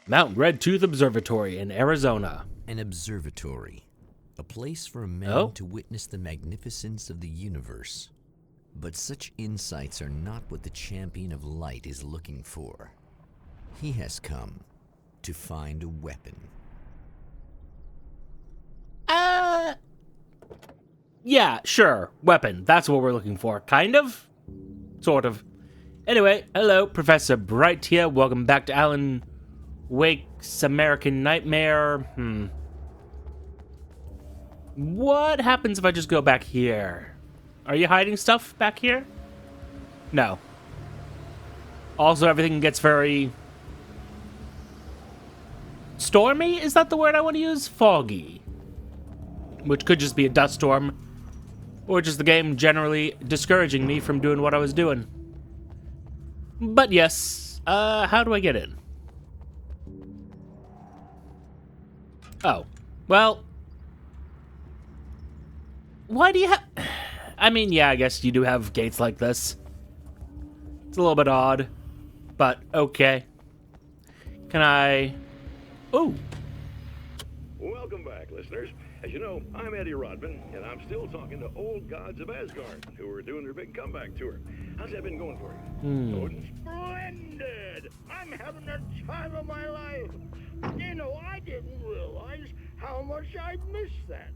Mount Red Tooth Observatory in Arizona. An observatory. A place for a man to witness the magnificence of the universe. But such insights are not what the champion of light is looking for. He has come to find a weapon. Yeah, sure. Weapon. That's what we're looking for. Kind of? Sort of. Anyway, hello, Professor Bright here. Welcome back to Alan Wake's American Nightmare. What happens if I just go back here? Are you hiding stuff back here? No. Also, everything gets very... stormy? Is that the word I want to use? Foggy. Which could just be a dust storm. Or just the game generally discouraging me from doing what I was doing. But yes, how do I get in? Oh, well... why do you have... I mean, yeah, I guess you do have gates like this. It's a little bit odd, but okay. Can I... ooh. Welcome back, listeners. As you know, I'm Eddie Rodman, and I'm still talking to old gods of Asgard, who are doing their big comeback tour. How's that been going for you? Oh, splendid! I'm having the time of my life. You know, I didn't realize how much I'd missed that.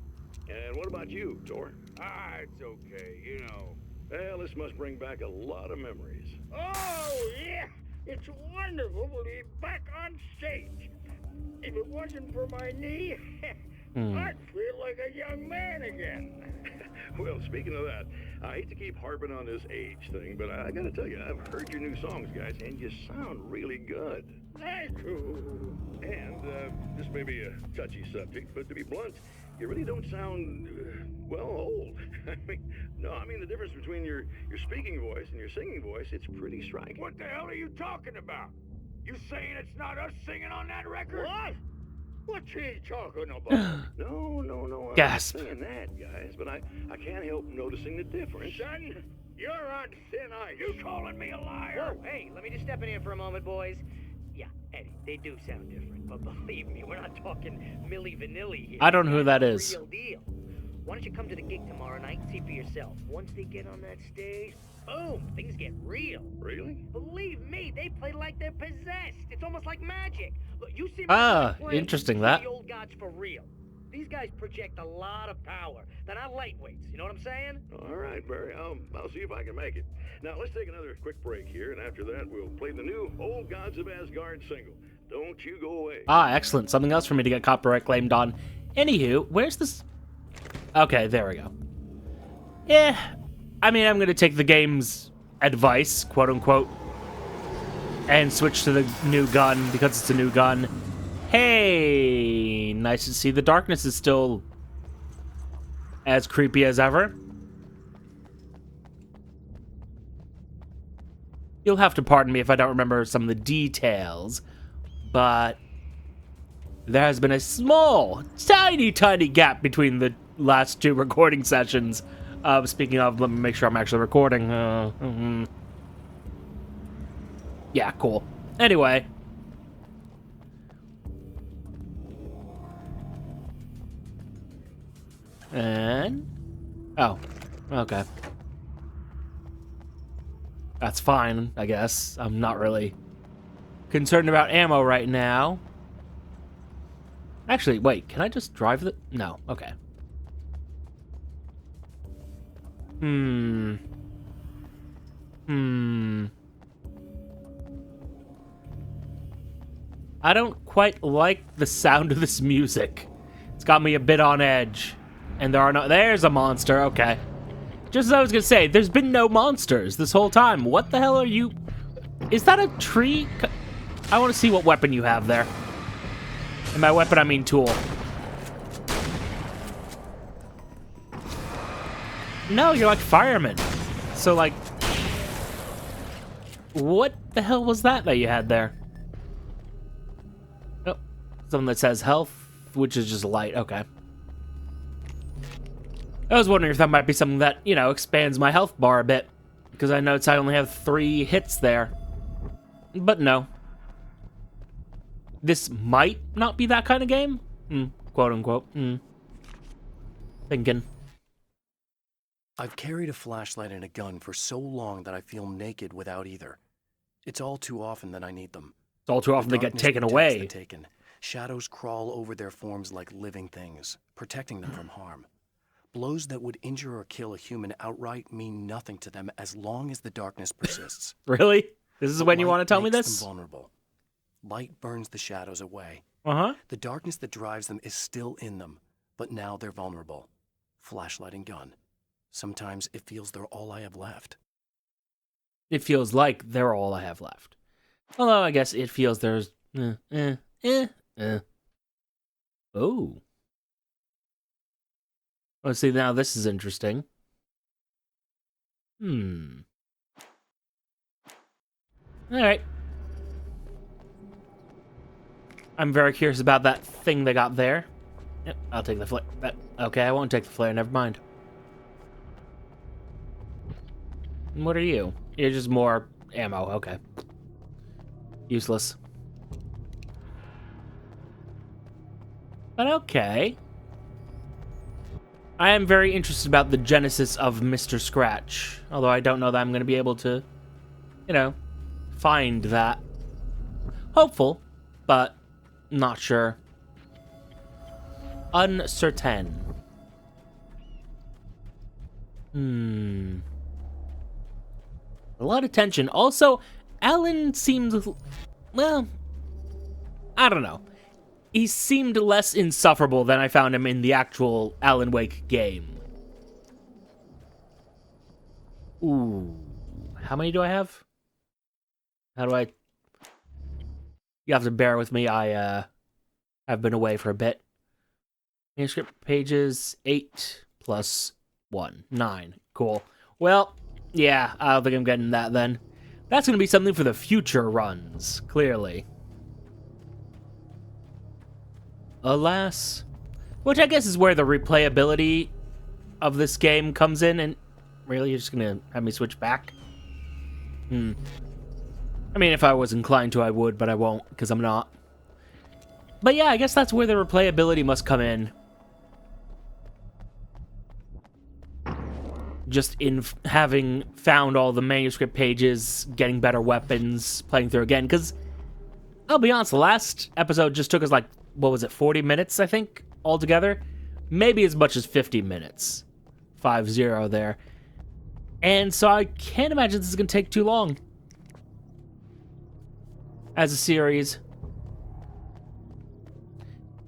And what about you, Thor? It's okay, you know. Well, this must bring back a lot of memories. Oh, yeah! It's wonderful to be back on stage. If it wasn't for my knee, I'd feel like a young man again. Well, speaking of that, I hate to keep harping on this age thing, but I gotta tell you, I've heard your new songs, guys, and you sound really good. Thank you. And this may be a touchy subject, but to be blunt, you really don't sound, well, old. I mean the difference between your speaking voice and your singing voice, it's pretty striking. What the hell are you talking about? You saying it's not us singing on that record? What? What's he talking about? No, I'm Gasp. not saying that, guys, but I can't help noticing the difference. Son, you're on thin ice. You calling me a liar? Whoa, hey, let me just step in here for a moment, boys. Yeah, Eddie, they do sound different, but believe me, we're not talking Milli Vanilli here. I don't know who that is. Real deal. Why don't you come to the gig tomorrow night and see for yourself? Once they get on that stage, boom, things get real. Really? Believe me, they play like they're possessed. It's almost like magic. Look, you see Interesting that. The old gods for real. These guys project a lot of power. They're not lightweights. You know what I'm saying? All right, Barry. I'll see if I can make it. Now, let's take another quick break here, and after that, we'll play the new Old Gods of Asgard single. Don't you go away. Excellent. Something else for me to get copyright claimed on. Anywho, where's this... okay, there we go. Yeah, I mean, I'm gonna take the game's advice, quote-unquote, and switch to the new gun, because it's a new gun. Hey, nice to see the darkness is still as creepy as ever. You'll have to pardon me if I don't remember some of the details, but there has been a small, tiny gap between the last two recording sessions. Speaking of, let me make sure I'm actually recording. Yeah, cool. Anyway. And... oh, okay. That's fine, I guess. I'm not really concerned about ammo right now. Actually, wait, can I just drive the... no, okay. I don't quite like the sound of this music. It's got me a bit on edge. And there are no... there's a monster, okay. Just as I was gonna say, there's been no monsters this whole time. What the hell are you... is that a tree? I want to see what weapon you have there. And by weapon, I mean tool. No, you're like firemen. So, like... what the hell was that you had there? Oh, something that says health, which is just light. Okay. I was wondering if that might be something that, you know, expands my health bar a bit. Because I noticed I only have 3 hits there. But no. this might not be that kind of game. Quote unquote. Thinking. I've carried a flashlight and a gun for so long that I feel naked without either. It's all too often that I need them. It's all too often they get Darkness taken protects away. the taken. Shadows crawl over their forms like living things, protecting them from harm. Blows that would injure or kill a human outright mean nothing to them as long as the darkness persists. Really? This is when you Light want to tell me makes this? them vulnerable. Light burns the shadows away. Uh-huh. The darkness that drives them is still in them, but now they're vulnerable. Flashlight and gun. Sometimes it feels they're all I have left. It feels like they're all I have left. Although I guess it feels there's... Oh. Let's see, now this is interesting. Alright. I'm very curious about that thing they got there. Yep, I'll take the flare. Okay, I won't take the flare, never mind. What are you? You're just more ammo, okay. Useless. But okay. I am very interested about the genesis of Mr. Scratch. Although I don't know that I'm going to be able to, you know, find that. Hopeful, but not sure. Uncertain. A lot of tension. Also, Alan seemed, well, I don't know. He seemed less insufferable than I found him in the actual Alan Wake game. Ooh. How many do I have? How do I... You have to bear with me. I've been away for a bit. Manuscript pages 8 plus 1. 9. Cool. Well, yeah, I don't think I'm getting that then. That's going to be something for the future runs, clearly. Alas. Which I guess is where the replayability of this game comes in, and really, you're just gonna have me switch back? I mean, if I was inclined to, I would, but I won't, because I'm not. But yeah, I guess that's where the replayability must come in. Just in having found all the manuscript pages, getting better weapons, playing through again, because I'll be honest, the last episode just took us like, what was it, 40 minutes, I think, altogether? Maybe as much as 50 minutes. 5-0 there. And so I can't imagine this is going to take too long. As a series.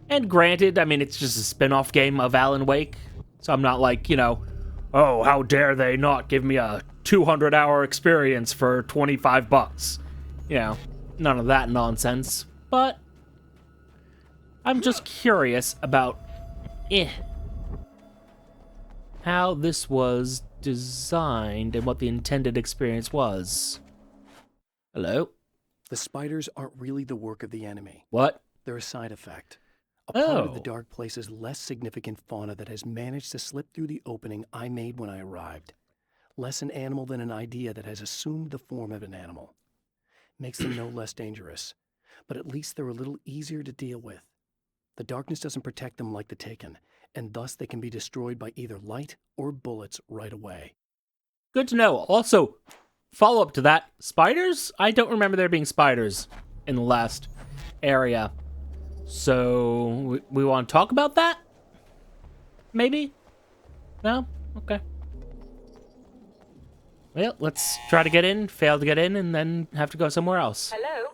And granted, I mean, it's just a spin-off game of Alan Wake. So I'm not like, you know, oh, how dare they not give me a 200-hour experience for $25. You know, none of that nonsense. But I'm just curious about how this was designed and what the intended experience was. Hello? The spiders aren't really the work of the enemy. What? They're a side effect. A part of the dark place's less significant fauna that has managed to slip through the opening I made when I arrived. Less an animal than an idea that has assumed the form of an animal. Makes them no less dangerous, but at least they're a little easier to deal with. The darkness doesn't protect them like the Taken, and thus they can be destroyed by either light or bullets right away. Good to know. Also, follow-up to that, spiders? I don't remember there being spiders in the last area. So, we want to talk about that? Maybe? No? Okay. Well, let's try to get in, fail to get in, and then have to go somewhere else. Hello?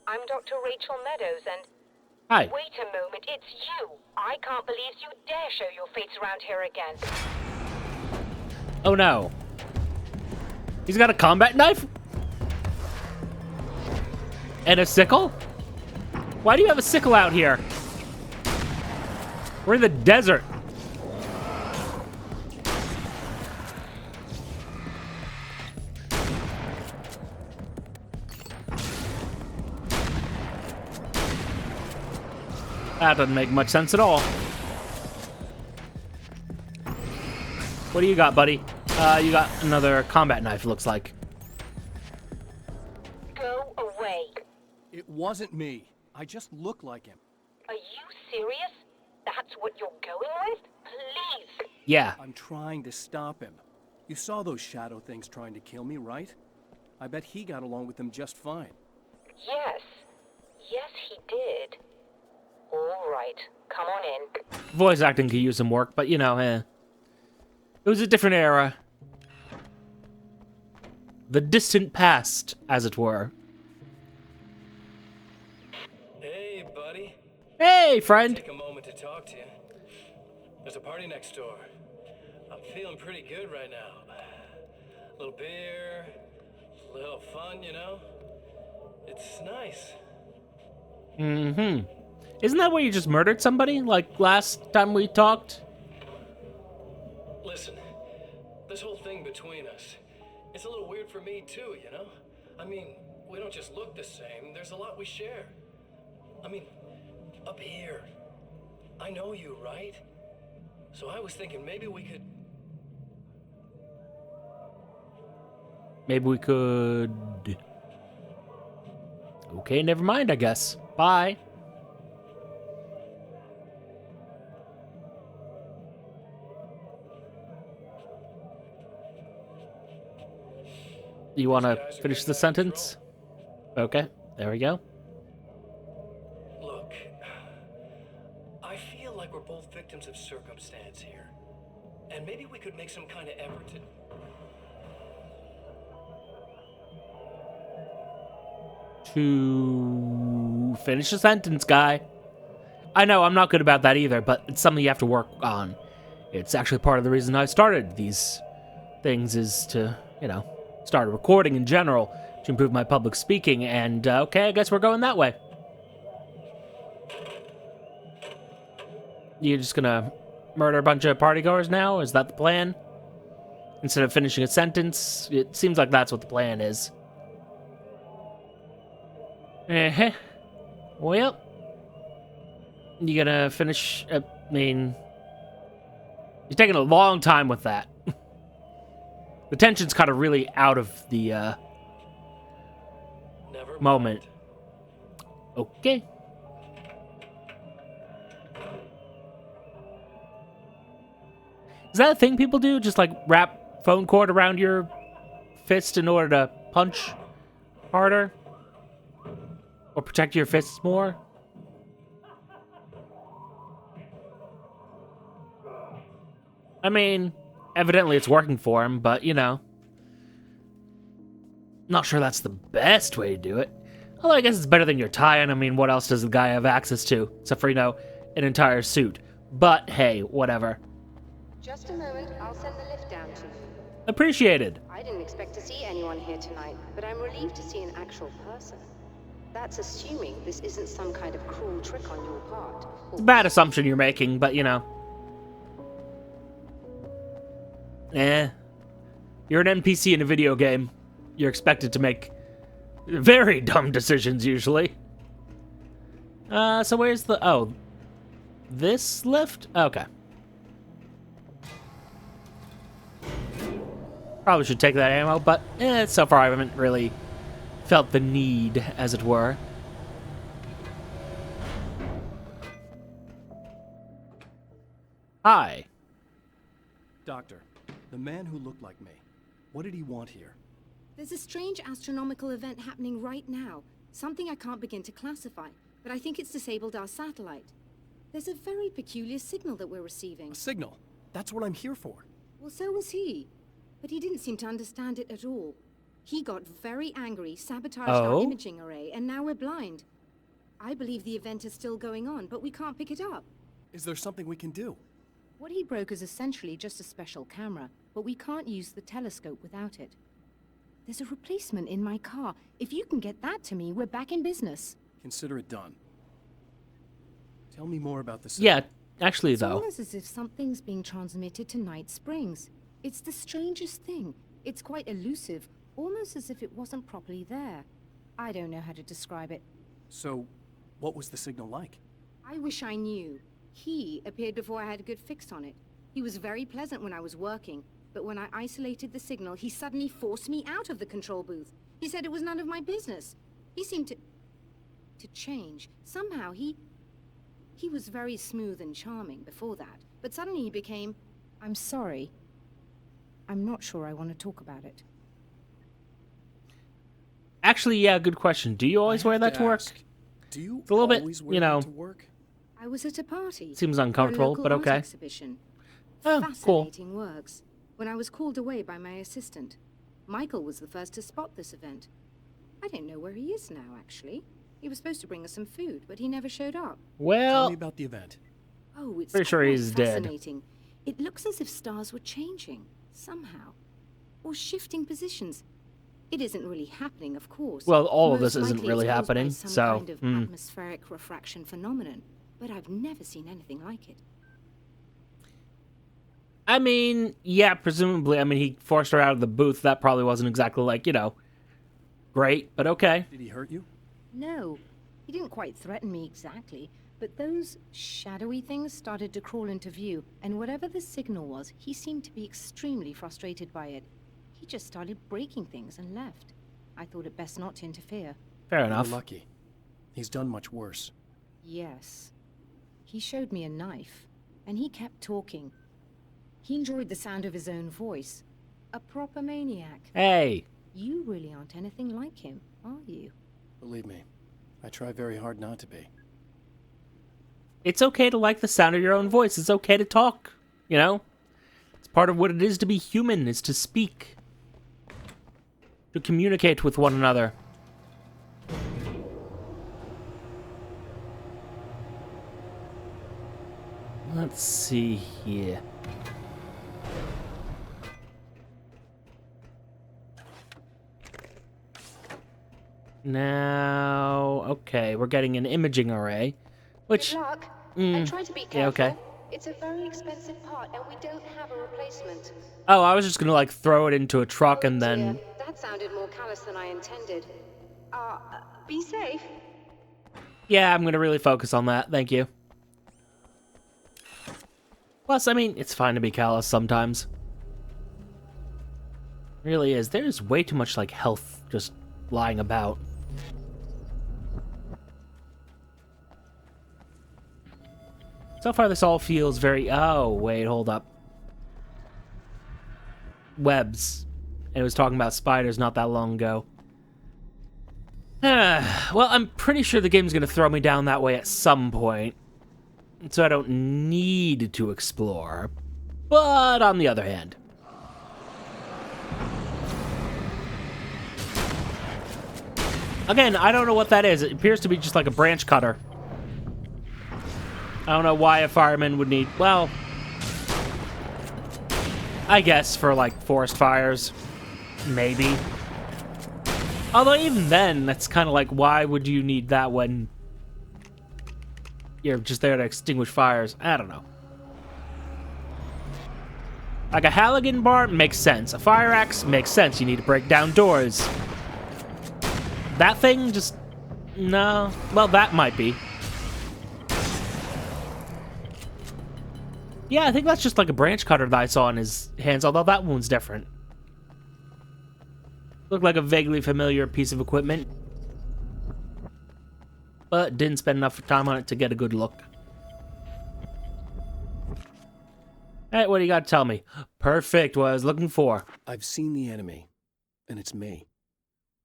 I'm Dr. Rachel Meadows, and... Hi. Wait a moment, it's you! I can't believe you dare show your face around here again. Oh no. He's got a combat knife? And a sickle? Why do you have a sickle out here? We're in the desert. That doesn't make much sense at all. What do you got, buddy? You got another combat knife, looks like. Go away. It wasn't me. I just look like him. Are you serious? That's what you're going with? Please. Yeah. I'm trying to stop him. You saw those shadow things trying to kill me, right? I bet he got along with them just fine. Yes. Yes, he did. All right. Come on in. Voice acting could use some work, but you know, It was a different era. The distant past, as it were. Hey, buddy. Hey, friend. Take a moment to talk to you. There's a party next door. I'm feeling pretty good right now. A little beer, a little fun, you know? It's nice. Mm-hmm. Isn't that where you just murdered somebody, like last time we talked? Listen, this whole thing between us, it's a little weird for me too, you know? I mean, we don't just look the same, there's a lot we share. I mean, up here, I know you, right? So I was thinking maybe we could... Maybe we could... Okay, never mind, I guess. Bye. You want to finish the sentence? Okay, there we go. Look, I feel like we're both victims of circumstance here. And maybe we could make some kind of effort to... To finish the sentence, guy. I know, I'm not good about that either, but it's something you have to work on. It's actually part of the reason I started these things is to, you know, start recording in general to improve my public speaking, and okay, I guess we're going that way. You're just gonna murder a bunch of partygoers now? Is that the plan? Instead of finishing a sentence? It seems like that's what the plan is. Uh-huh. Well, you gonna finish, I mean... You're taking a long time with that. The tension's kind of really out of the, Never moment. mind. Okay. Is that a thing people do? Just, like, wrap phone cord around your fist in order to punch harder? Or protect your fists more? I mean, evidently it's working for him, but, you know. Not sure that's the best way to do it. Although I guess it's better than your tie-in. I mean, what else does the guy have access to? Except for, you know, an entire suit. But, hey, whatever. Just a moment, I'll send the lift down to you. Appreciated. I didn't expect to see anyone here tonight, but I'm relieved to see an actual person. That's assuming this isn't some kind of cruel trick on your part. It's a bad assumption you're making, but, you know. You're an NPC in a video game. You're expected to make very dumb decisions, usually. So where's the... Oh. This lift? Okay. Probably should take that ammo, but so far I haven't really felt the need, as it were. Hi. Doctor, the man who looked like me, what did he want here? There's a strange astronomical event happening right now. Something I can't begin to classify, but I think it's disabled our satellite. There's a very peculiar signal that we're receiving. A signal? That's what I'm here for. Well, so was he. But he didn't seem to understand it at all. He got very angry, sabotaged our imaging array, and now we're blind. I believe the event is still going on, but we can't pick it up. Is there something we can do? What he broke is essentially just a special camera, but we can't use the telescope without it. There's a replacement in my car. If you can get that to me, we're back in business. Consider it done. Tell me more about the signal. Yeah, actually, It's though. almost as if something's being transmitted to Night Springs. It's the strangest thing. It's quite elusive, almost as if it wasn't properly there. I don't know how to describe it. So, what was the signal like? I wish I knew. He appeared before I had a good fix on it. He was very pleasant when I was working, but when I isolated the signal, he suddenly forced me out of the control booth. He said it was none of my business. He seemed to to change. Somehow he was very smooth and charming before that, but suddenly he became, I'm sorry. I'm not sure I want to talk about it. Actually, yeah, good question. Do you always wear that to work? Do you It's a little bit, always you wear know, that to work? I was at a party. seems for a uncomfortable, local but art okay. Exhibition. Oh, cool. Fascinating works. When I was called away by my assistant, Michael was the first to spot this event. I don't know where he is now, actually. He was supposed to bring us some food, but he never showed up. Tell Well, me about the event. Oh, it's pretty sure quite he's dead. fascinating. It looks as if stars were changing, somehow. Or shifting positions. It isn't really happening, of course. well, all of Most this isn't likely really it's caused by happening, some so... kind of atmospheric refraction phenomenon. But I've never seen anything like it. I mean, yeah, presumably. I mean, he forced her out of the booth. That probably wasn't exactly like, you know, great, but okay. Did he hurt you? No, he didn't quite threaten me exactly, but those shadowy things started to crawl into view, and whatever the signal was, he seemed to be extremely frustrated by it. He just started breaking things and left. I thought it best not to interfere. Fair enough. You're lucky. He's done much worse. Yes. He showed me a knife, and he kept talking. He enjoyed the sound of his own voice. A proper maniac. Hey, You really aren't anything like him, are you? Believe me, I try very hard not to be. it's okay to like the sound of your own voice. It's okay to talk, you know? It's part of what it is to be human, is to speak. To communicate with one another. Let's see here. Now, okay, we're getting an imaging array, which... Good luck. And try to be careful. yeah, okay. It's a very expensive part, and we don't have a replacement. Oh, I was just gonna, like, throw it into a truck and then... Dear, that sounded more callous than I intended. Be safe. Yeah, I'm gonna really focus on that, thank you. Plus, I mean, it's fine to be callous sometimes. Really is. There's way too much, like, health just lying about. So far, this all feels very... Oh, wait, hold up. Webs. And it was talking about spiders not that long ago. Well, I'm pretty sure the game's gonna throw me down that way at some point. So I don't need to explore. But on the other hand... Again, I don't know what that is. It appears to be just like a branch cutter. I don't know why a fireman would need... Well... I guess for, like, forest fires. Maybe. Although even then, that's kind of like, why would you need that when... you're just there to extinguish fires? I don't know. Like a Halligan bar makes sense. A fire axe makes sense. You need to break down doors. That thing just... no. Well, that might be. Yeah, I think that's just like a branch cutter that I saw in his hands, although that one's different. Looked like a vaguely familiar piece of equipment. But didn't spend enough time on it to get a good look. Alright, what do you got to tell me? Perfect, what I was looking for. I've seen the enemy, and it's me.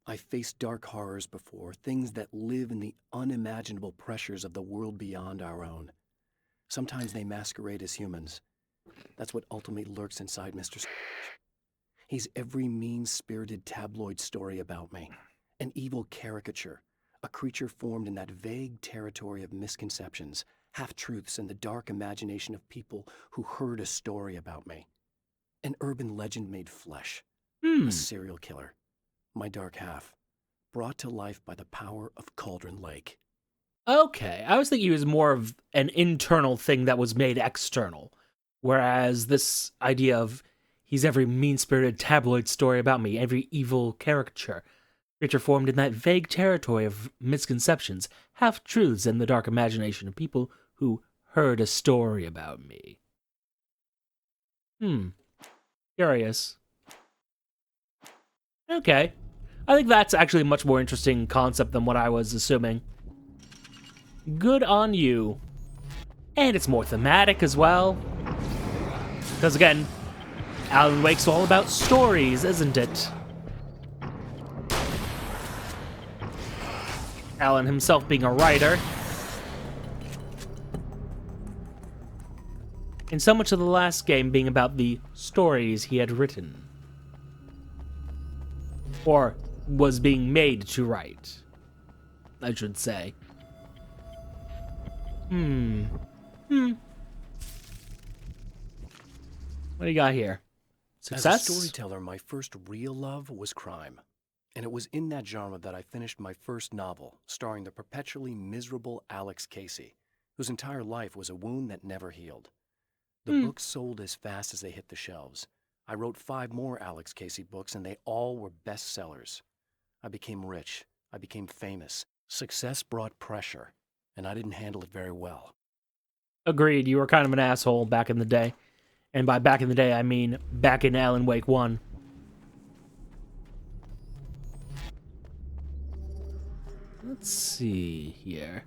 I've faced dark horrors before, things that live in the unimaginable pressures of the world beyond our own. Sometimes they masquerade as humans. That's what ultimately lurks inside Mr. Scrooge. He's every mean-spirited tabloid story about me. An evil caricature. A creature formed in that vague territory of misconceptions, half-truths, and the dark imagination of people who heard a story about me. An urban legend made flesh. A serial killer. My dark half. Brought to life by the power of Cauldron Lake. Okay, I was thinking he was more of an internal thing that was made external. Whereas this idea of he's every mean-spirited tabloid story about me, every evil caricature. Creature formed in that vague territory of misconceptions, half-truths, and the dark imagination of people who heard a story about me. Curious. Okay. I think that's actually a much more interesting concept than what I was assuming. Good on you. And it's more thematic as well. Because again, Alan Wake's all about stories, isn't it? Alan himself being a writer. And so much of the last game being about the stories he had written. Or was being made to write, I should say. What do you got here? Success? As a storyteller, my first real love was crime. And it was in that genre that I finished my first novel, starring the perpetually miserable Alex Casey, whose entire life was a wound that never healed. The books sold as fast as they hit the shelves. I wrote 5 more Alex Casey books, and they all were bestsellers. I became rich. I became famous. Success brought pressure, and I didn't handle it very well. Agreed, you were kind of an asshole back in the day. And by back in the day, I mean back in Alan Wake 1. Let's see here.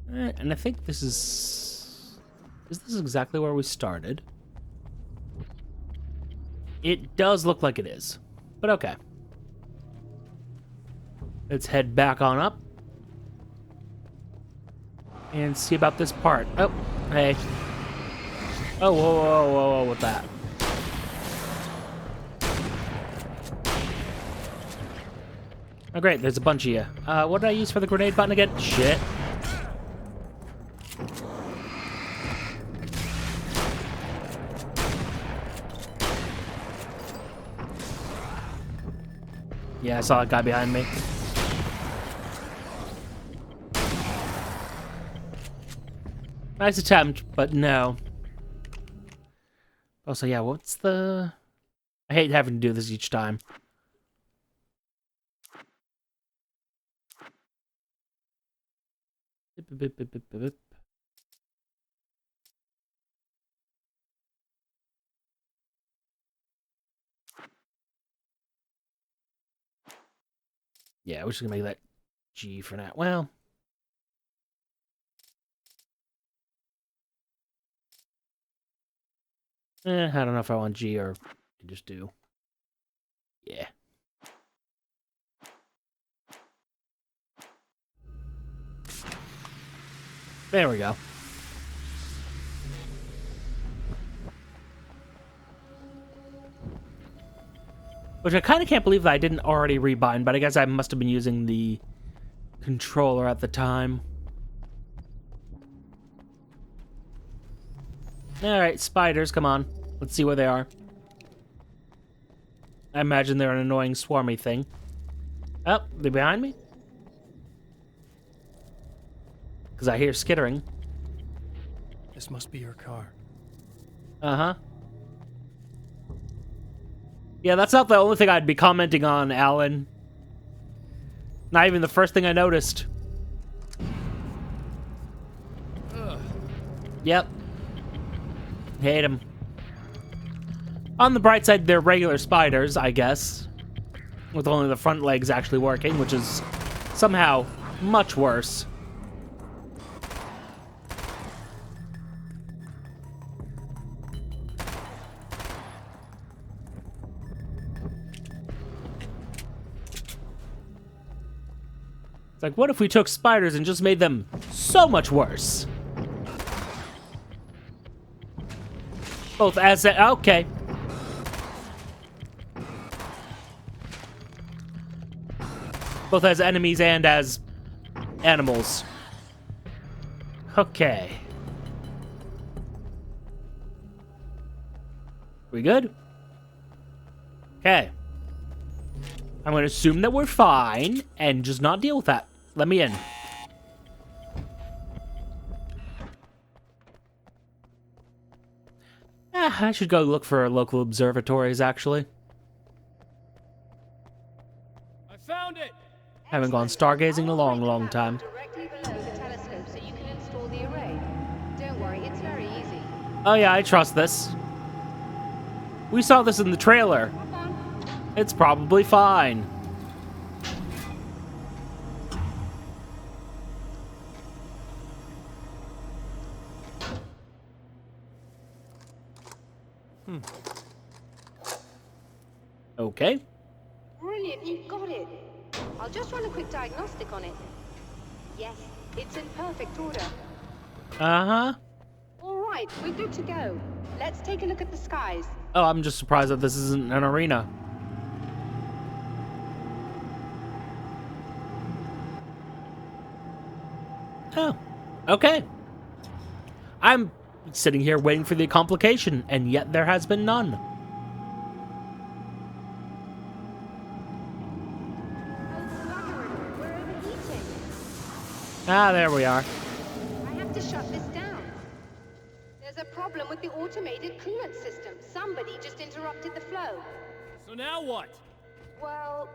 And I think this is... Is this exactly where we started? It does look like it is. But okay. Let's head back on up. And see about this part. Oh, hey. Oh, whoa, with that. Oh, great, there's a bunch of you. What did I use for the grenade button again? Shit. Yeah, I saw that guy behind me. Nice attempt, but no. Also, yeah, what's the... I hate having to do this each time. Yeah, we're just gonna make that G for now. Well... I don't know if I want G or just do. Yeah. There we go. Which I kind of can't believe that I didn't already rebind, but I guess I must have been using the controller at the time. Alright, spiders, come on. Let's see where they are. I imagine they're an annoying swarmy thing. Oh, they're behind me? Because I hear skittering. This must be your car. Uh-huh. Yeah, that's not the only thing I'd be commenting on, Alan. Not even the first thing I noticed. Yep. Hate them. On the bright side, they're regular spiders, I guess. With only the front legs actually working, which is somehow much worse. It's like, what if we took spiders and just made them so much worse? Both as a... Okay. Both as enemies and as animals. Okay. We good? Okay. I'm going to assume that we're fine and just not deal with that. Let me in. I should go look for local observatories, actually. I found it! Haven't gone stargazing in a long, long time. Directly below the telescope so you can install the array. Don't worry, it's very easy. Oh yeah, I trust this. We saw this in the trailer. It's probably fine. Okay. Brilliant, you got it. I'll just run a quick diagnostic on it. Yes, it's in perfect order. Uh-huh. All right, we're good to go. Let's take a look at the skies. Oh, I'm just surprised that this isn't an arena. Oh, okay. I'm sitting here waiting for the complication, and yet there has been none. We're overheating. Ah, there we are. I have to shut this down. There's a problem with the automated coolant system. Somebody just interrupted the flow. So now what? Well,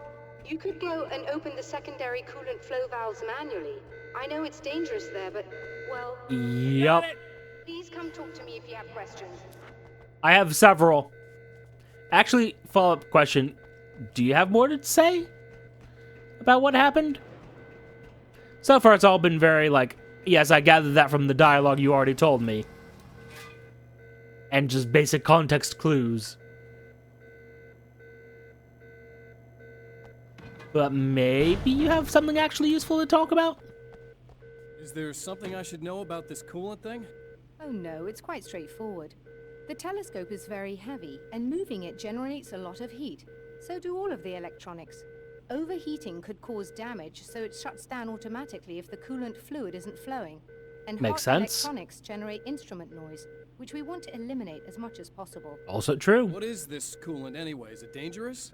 you could go and open the secondary coolant flow valves manually. I know it's dangerous there, but, well... Yup. Please come talk to me if you have questions. I have several. Actually, follow-up question. Do you have more to say about what happened? So far, it's all been very, like, yes, I gathered that from the dialogue you already told me. And just basic context clues. But maybe you have something actually useful to talk about? Is there something I should know about this coolant thing? Oh no, it's quite straightforward. The telescope is very heavy, and moving it generates a lot of heat. So do all of the electronics. Overheating could cause damage, so it shuts down automatically if the coolant fluid isn't flowing. And Makes hot sense. electronics generate instrument noise, which we want to eliminate as much as possible. Also true. What is this coolant anyway? Is it dangerous?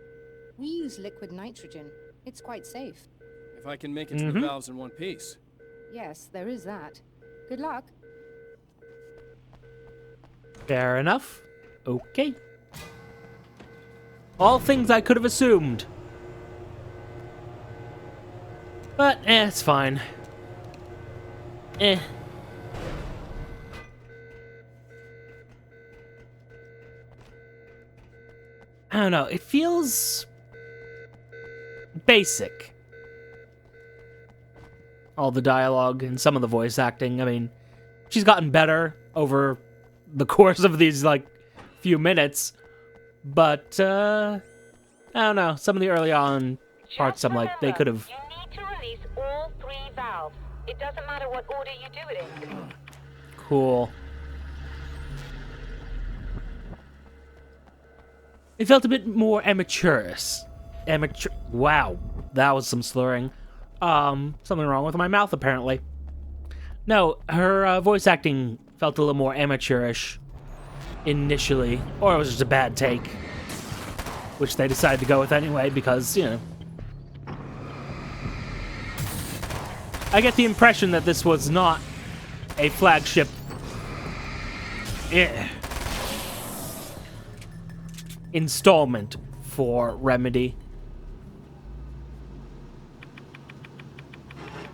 We use liquid nitrogen. It's quite safe. If I can make it to the valves in one piece. Yes, there is that. Good luck. Fair enough. Okay. All things I could have assumed. But, it's fine. I don't know, it feels basic. All the dialogue and some of the voice acting. I mean, she's gotten better over the course of these, like, few minutes. But, I don't know. Some of the early on parts, I'm like, they could have... You need to release all 3 valves. It doesn't matter what order you do it in. Cool. It felt a bit more amateurish. Wow, that was some slurring. Something wrong with my mouth, apparently. No, her voice acting felt a little more amateurish initially. Or it was just a bad take. Which they decided to go with anyway, because, you know. I get the impression that this was not a flagship installment for Remedy.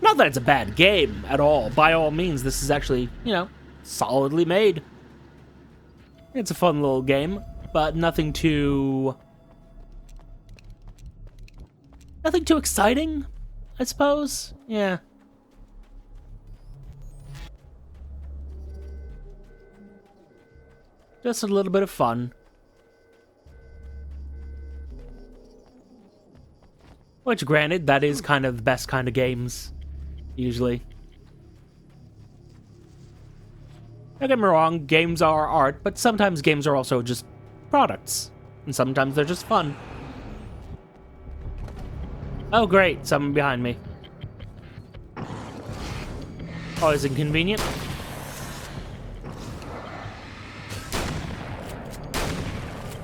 Not that it's a bad game at all. By all means, this is actually, you know, solidly made. It's a fun little game, but nothing too exciting, I suppose. Yeah. Just a little bit of fun. Which, granted, that is kind of the best kind of games, usually. Don't get me wrong, games are art, but sometimes games are also just products. And sometimes they're just fun. Oh great, someone behind me. Always inconvenient.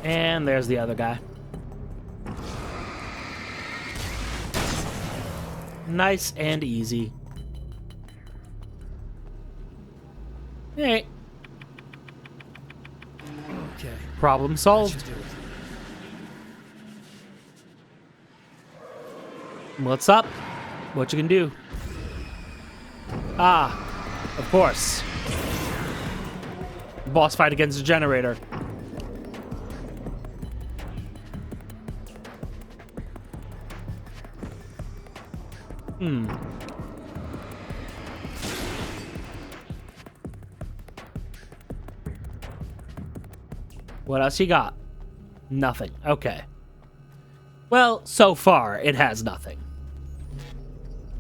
And there's the other guy. Nice and easy. Hey. Okay. Problem solved. What's up? What you can do? Ah, of course. Boss fight against the generator. What else you got? Nothing. Okay. Well, so far, it has nothing.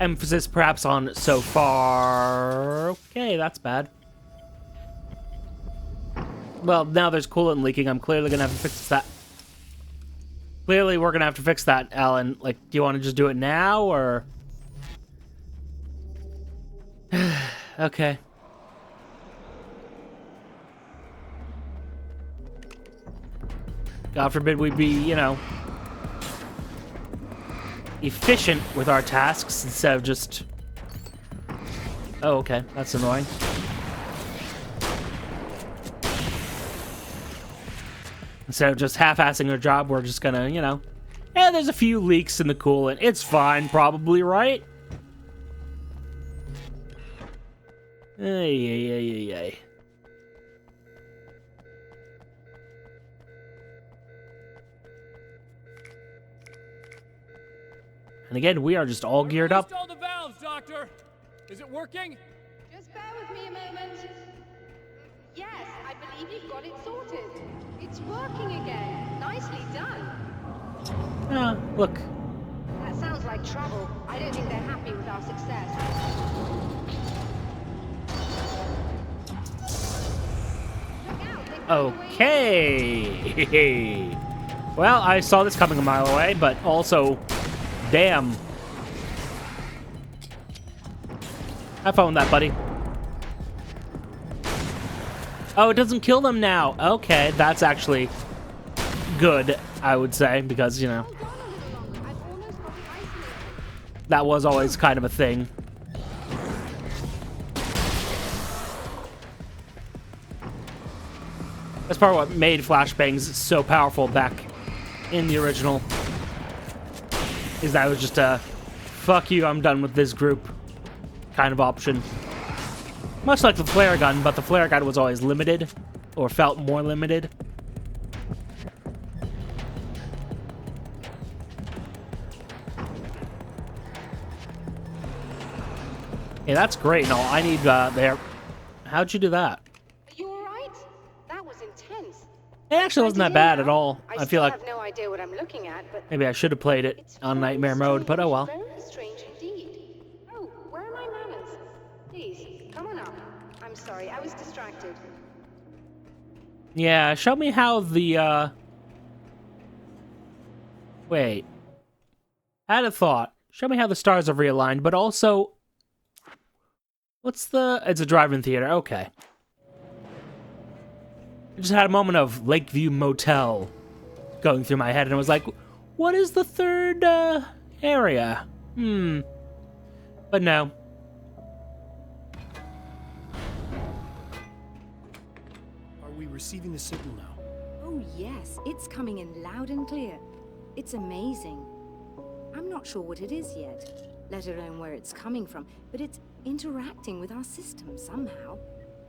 Emphasis perhaps on so far. Okay, that's bad. Well, now there's coolant leaking. I'm clearly gonna have to fix that. Clearly, we're gonna have to fix that, Alan. Like, do you want to just do it now, or... Okay. God forbid we be, you know, efficient with our tasks instead of just... Oh, okay. That's annoying. Instead of just half-assing our job, we're just gonna, you know... Yeah, there's a few leaks in the coolant. It's fine, probably, right? Ay. And again, we are just all geared up. All the valves, Doctor. Is it working? Just bear with me a moment. Yes, I believe you've got it sorted. It's working again. Nicely done. Look. That sounds like trouble. I don't think they're happy with our success. Okay. Well, I saw this coming a mile away, but also, damn. Have fun with that, buddy. Oh, it doesn't kill them now. Okay, that's actually good, I would say, because, you know, that was always kind of a thing. That's part of what made flashbangs so powerful back in the original. Is that it was just a, fuck you, I'm done with this group kind of option. Much like the flare gun, but the flare gun was always limited, or felt more limited. Hey, that's great and all. I need, there. How'd you do that? Are you alright? That was intense. It actually wasn't that bad at all. I feel like have no idea what I'm looking at, but maybe I should have played it on Nightmare mode, but oh well. very strange indeed. Oh, where are my manners? Please, come on up. I'm sorry, I was distracted. Yeah, show me how the, Wait. I had a thought. Show me how the stars are realigned, but also... What's the... It's a drive-in theater. Okay. I just had a moment of Lakeview Motel going through my head, and I was like, what is the third, area? But no. Are we receiving the signal now? Oh, yes. It's coming in loud and clear. It's amazing. I'm not sure what it is yet, let alone where it's coming from, but it's interacting with our system somehow,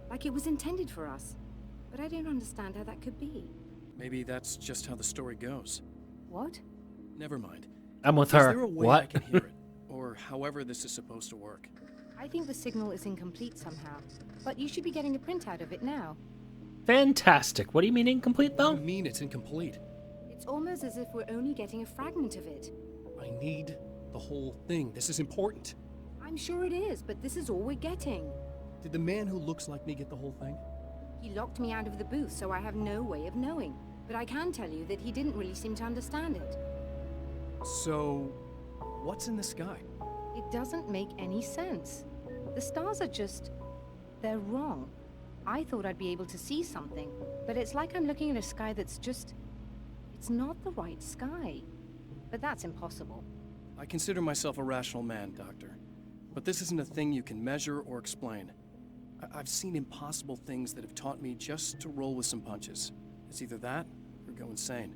like it was intended for us. But I don't understand how that could be. Maybe that's just how the story goes. What? Never mind. I'm with her. Is there a way I can hear it? Or however this is supposed to work? I think the signal is incomplete somehow, but you should be getting a printout of it now. Fantastic. What do you mean incomplete, though? What do you mean it's incomplete? It's almost as if we're only getting a fragment of it. I need the whole thing. This is important. I'm sure it is, but this is all we're getting. Did the man who looks like me get the whole thing? He locked me out of the booth, so I have no way of knowing. But I can tell you that he didn't really seem to understand it. So, what's in the sky? It doesn't make any sense. The stars are just... they're wrong. I thought I'd be able to see something, but it's like I'm looking at a sky that's just... it's not the right sky. But that's impossible. I consider myself a rational man, Doctor. But this isn't a thing you can measure or explain. I've seen impossible things that have taught me just to roll with some punches. It's either that, or go insane.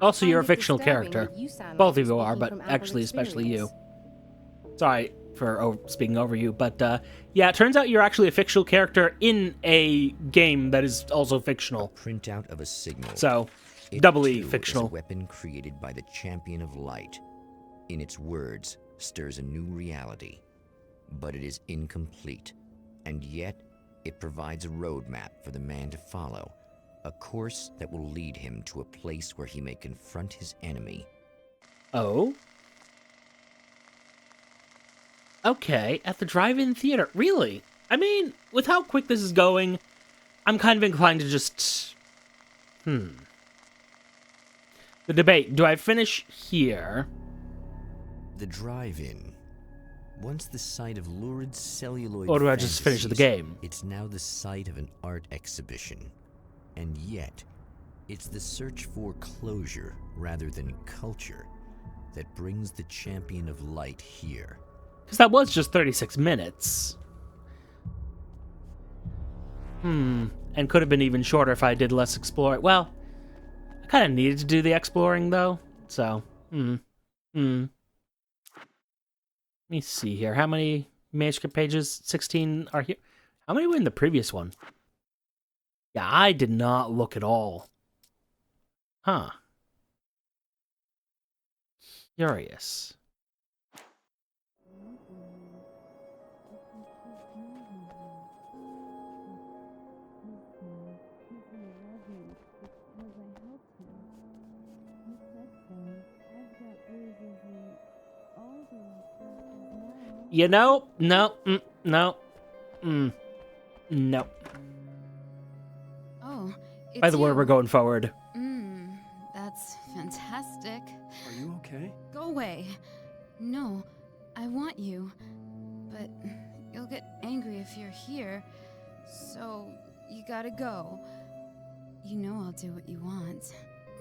Also, you're a fictional character. Both of you are, but actually, especially you. Sorry for speaking over you, but yeah, it turns out you're actually a fictional character in a game that is also fictional. A printout of a signal. So, It doubly too fictional. Is a weapon created by the Champion of Light. In its words, stirs a new reality. But it is incomplete, and yet it provides a roadmap for the man to follow, A course that will lead him to a place where he may confront his enemy. Oh? Okay, at the drive-in theater. Really? I mean, with how quick this is going, I'm kind of inclined to just... The debate. Do I finish here? The drive-in. Once the site of lurid celluloid Or do I just finish the fantasies, game? It's now the site of an art exhibition. And yet, it's the search for closure rather than culture that brings the champion of light here. Because that was just 36 minutes. And could have been even shorter if I did less exploring. Well, I kind of needed to do the exploring, though. So, Let me see here. How many manuscript pages? 16 are here. How many were in the previous one? Yeah, I did not look at all. Huh. Curious. You know, no. Oh, it's By the way, you. we're going forward. That's fantastic. Are you okay? Go away. No, I want you. But you'll get angry if you're here. So, you gotta go. You know I'll do what you want.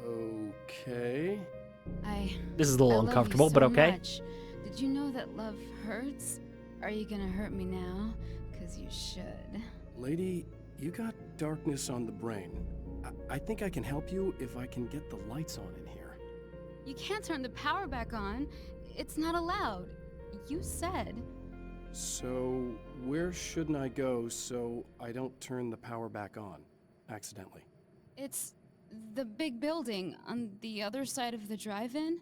Okay. This is a little I love uncomfortable, you so but okay. much. Did you know that love hurts? Are you gonna hurt me now? 'Cause you should. Lady, you got darkness on the brain. I think I can help you if I can get the lights on in here. You can't turn the power back on. It's not allowed. You said. So, where shouldn't I go so I don't turn the power back on accidentally? It's the big building on the other side of the drive-in,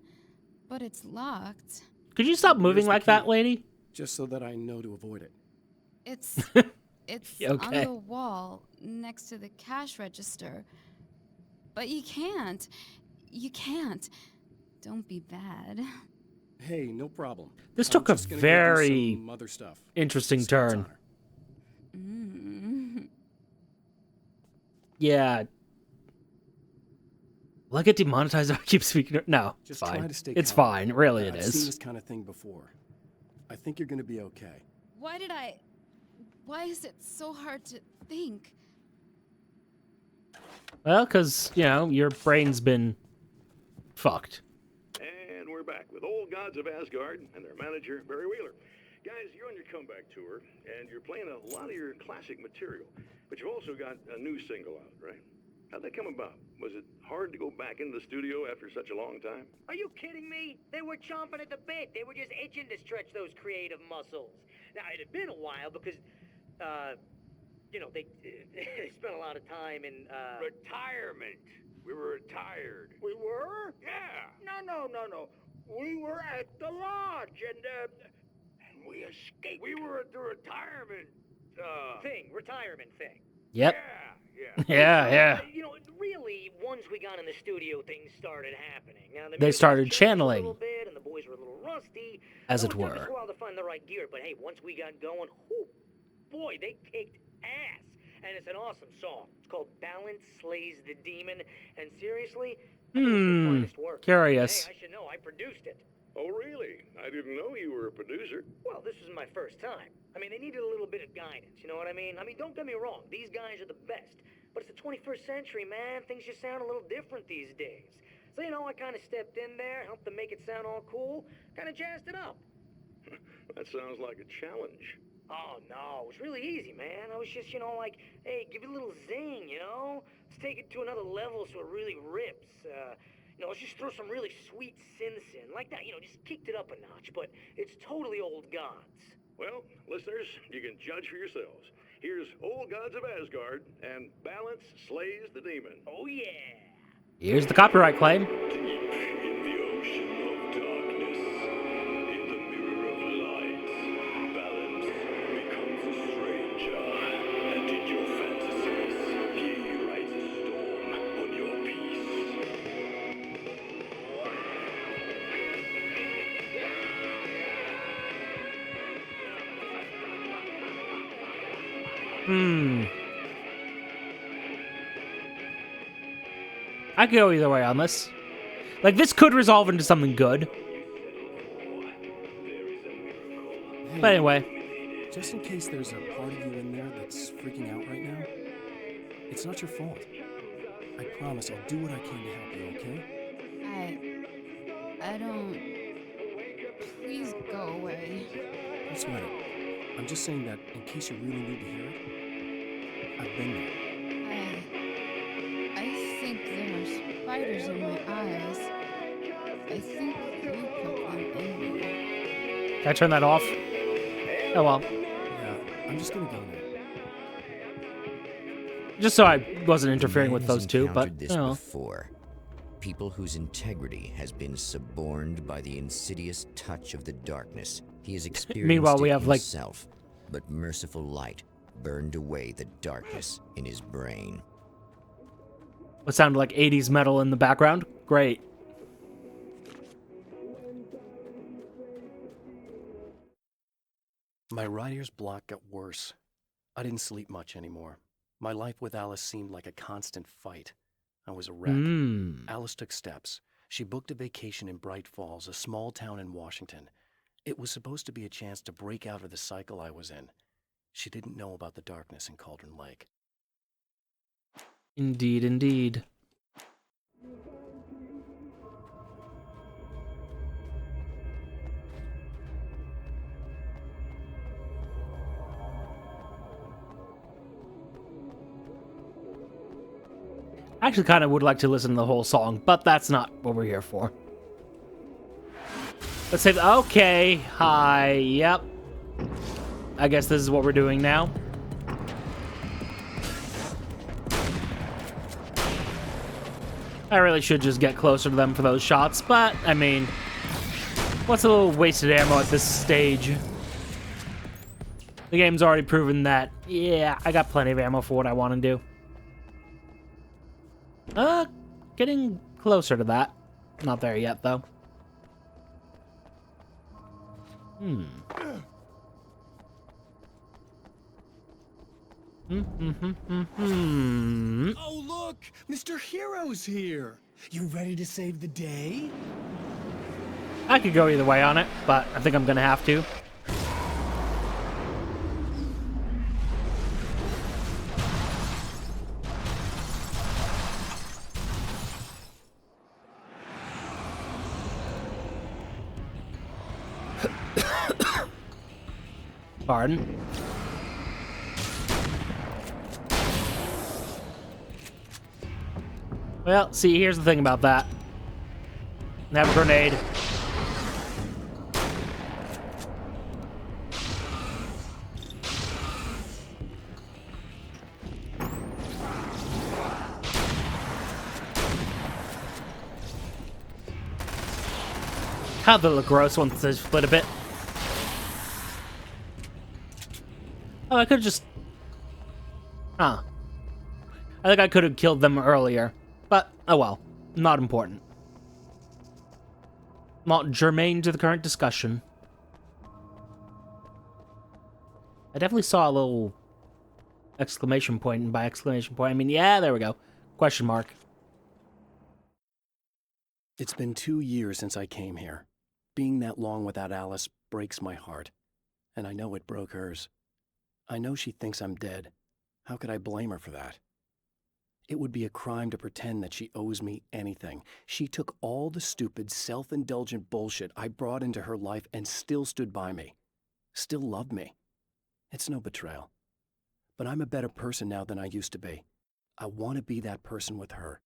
but it's locked. Could you stop moving Here's the like that, key, lady? Just so that I know to avoid it. It's on Okay. the wall next to the cash register. But you can't. You can't. Don't be bad. Hey, no problem. This I'm took a just gonna go do very some other stuff. interesting Scott's turn. honor. Yeah. Will I get demonetized if I keep speaking? No, it's Just fine. try to stay It's calm. fine. Really, it I've seen is. this kind of thing before. I think you're gonna be okay. Why is it so hard to think? Well, because, you know, your brain's been fucked. And we're back with Old Gods of Asgard and their manager, Barry Wheeler. Guys, you're on your comeback tour, and you're playing a lot of your classic material, but you've also got a new single out, right? How'd that come about? Was it hard to go back into the studio after such a long time? Are you kidding me? They were chomping at the bit. They were just itching to stretch those creative muscles. Now, it had been a while because, you know, they spent a lot of time in, Retirement. We were retired. We were? Yeah. No. We were at the lodge, and we escaped. We were at the retirement, retirement thing. Yep. Yeah. Yeah. You know, really, once we got in the studio, things started happening. Now, the They music started changed channeling. a little bit, and the boys were a little rusty. As So it took us were. a while to find the right gear, but hey, once we got going, whew, boy, they kicked ass. And it's an awesome song. It's called Balance Slays the Demon, and seriously, I think it's the finest work. Curious. Hey, I should know. I produced it. Oh, really? I didn't know you were a producer. Well, this was my first time. I mean, they needed a little bit of guidance, you know what I mean? I mean, don't get me wrong, these guys are the best. But it's the 21st century, man. Things just sound a little different these days. So, you know, I kind of stepped in there, helped them make it sound all cool, kind of jazzed it up. That sounds like a challenge. Oh, no, it was really easy, man. I was just, you know, like, hey, give it a little zing, you know? Let's take it to another level so it really rips. You know, let's just throw some really sweet synths in. Like that, you know, just kicked it up a notch, but it's totally Old Gods. Well, listeners, you can judge for yourselves. Here's Old Gods of Asgard and Balance Slays the Demon. Oh, yeah. Here's the copyright claim. In the ocean of darkness, in the mirror of light, Balance becomes a stranger, and in your fantasies, he rides a storm I could go either way on this. Like, this could resolve into something good. Hey, But anyway. just in case there's a part of you in there that's freaking out right now, it's not your fault. I promise I'll do what I can to help you, okay? I don't... Please go away. Don't sweat it. I'm just saying that in case you really need to hear it, I've been there. I think there are spiders in my eyes. I think you put them in me. Can I turn that off? Oh well. Yeah, I'm just gonna go now. Just so I wasn't interfering with Man those has two, but encountered this before. People whose integrity has been suborned by the insidious touch of the darkness. He has experienced Meanwhile, we have himself, but merciful light burned away the darkness in his brain. what sounded like 80s metal in the background. Great. My writer's block got worse. I didn't sleep much anymore. My life with Alice seemed like a constant fight. I was a wreck. Alice took steps. She booked a vacation in Bright Falls, a small town in Washington. It was supposed to be a chance to break out of the cycle I was in. She didn't know about the darkness in Cauldron Lake. Indeed, indeed. I actually kind of would like to listen to the whole song, but that's not what we're here for. Let's say, okay, hi, yep. I guess this is what we're doing now. I really should just get closer to them for those shots, but, I mean, what's a little wasted ammo at this stage? The game's already proven that, yeah, I got plenty of ammo for what I want to do. Getting closer to that. Not there yet, though. Oh, look! Mr. Hero's here! You ready to save the day? I could go either way on it, but I think I'm gonna have to. Pardon? Well, see, here's the thing about that. Have a grenade. How they look gross once they split a bit. Oh, I could've just... Huh. I think I could've killed them earlier. But, oh well. Not important. Not germane to the current discussion. I definitely saw a little exclamation point, and by exclamation point, I mean, yeah, there we go. Question mark. It's been 2 years since I came here. Being that long without Alice breaks my heart. And I know it broke hers. I know she thinks I'm dead. How could I blame her for that? It would be a crime to pretend that she owes me anything. She took all the stupid, self-indulgent bullshit I brought into her life and still stood by me. Still loved me. It's no betrayal. But I'm a better person now than I used to be. I want to be that person with her.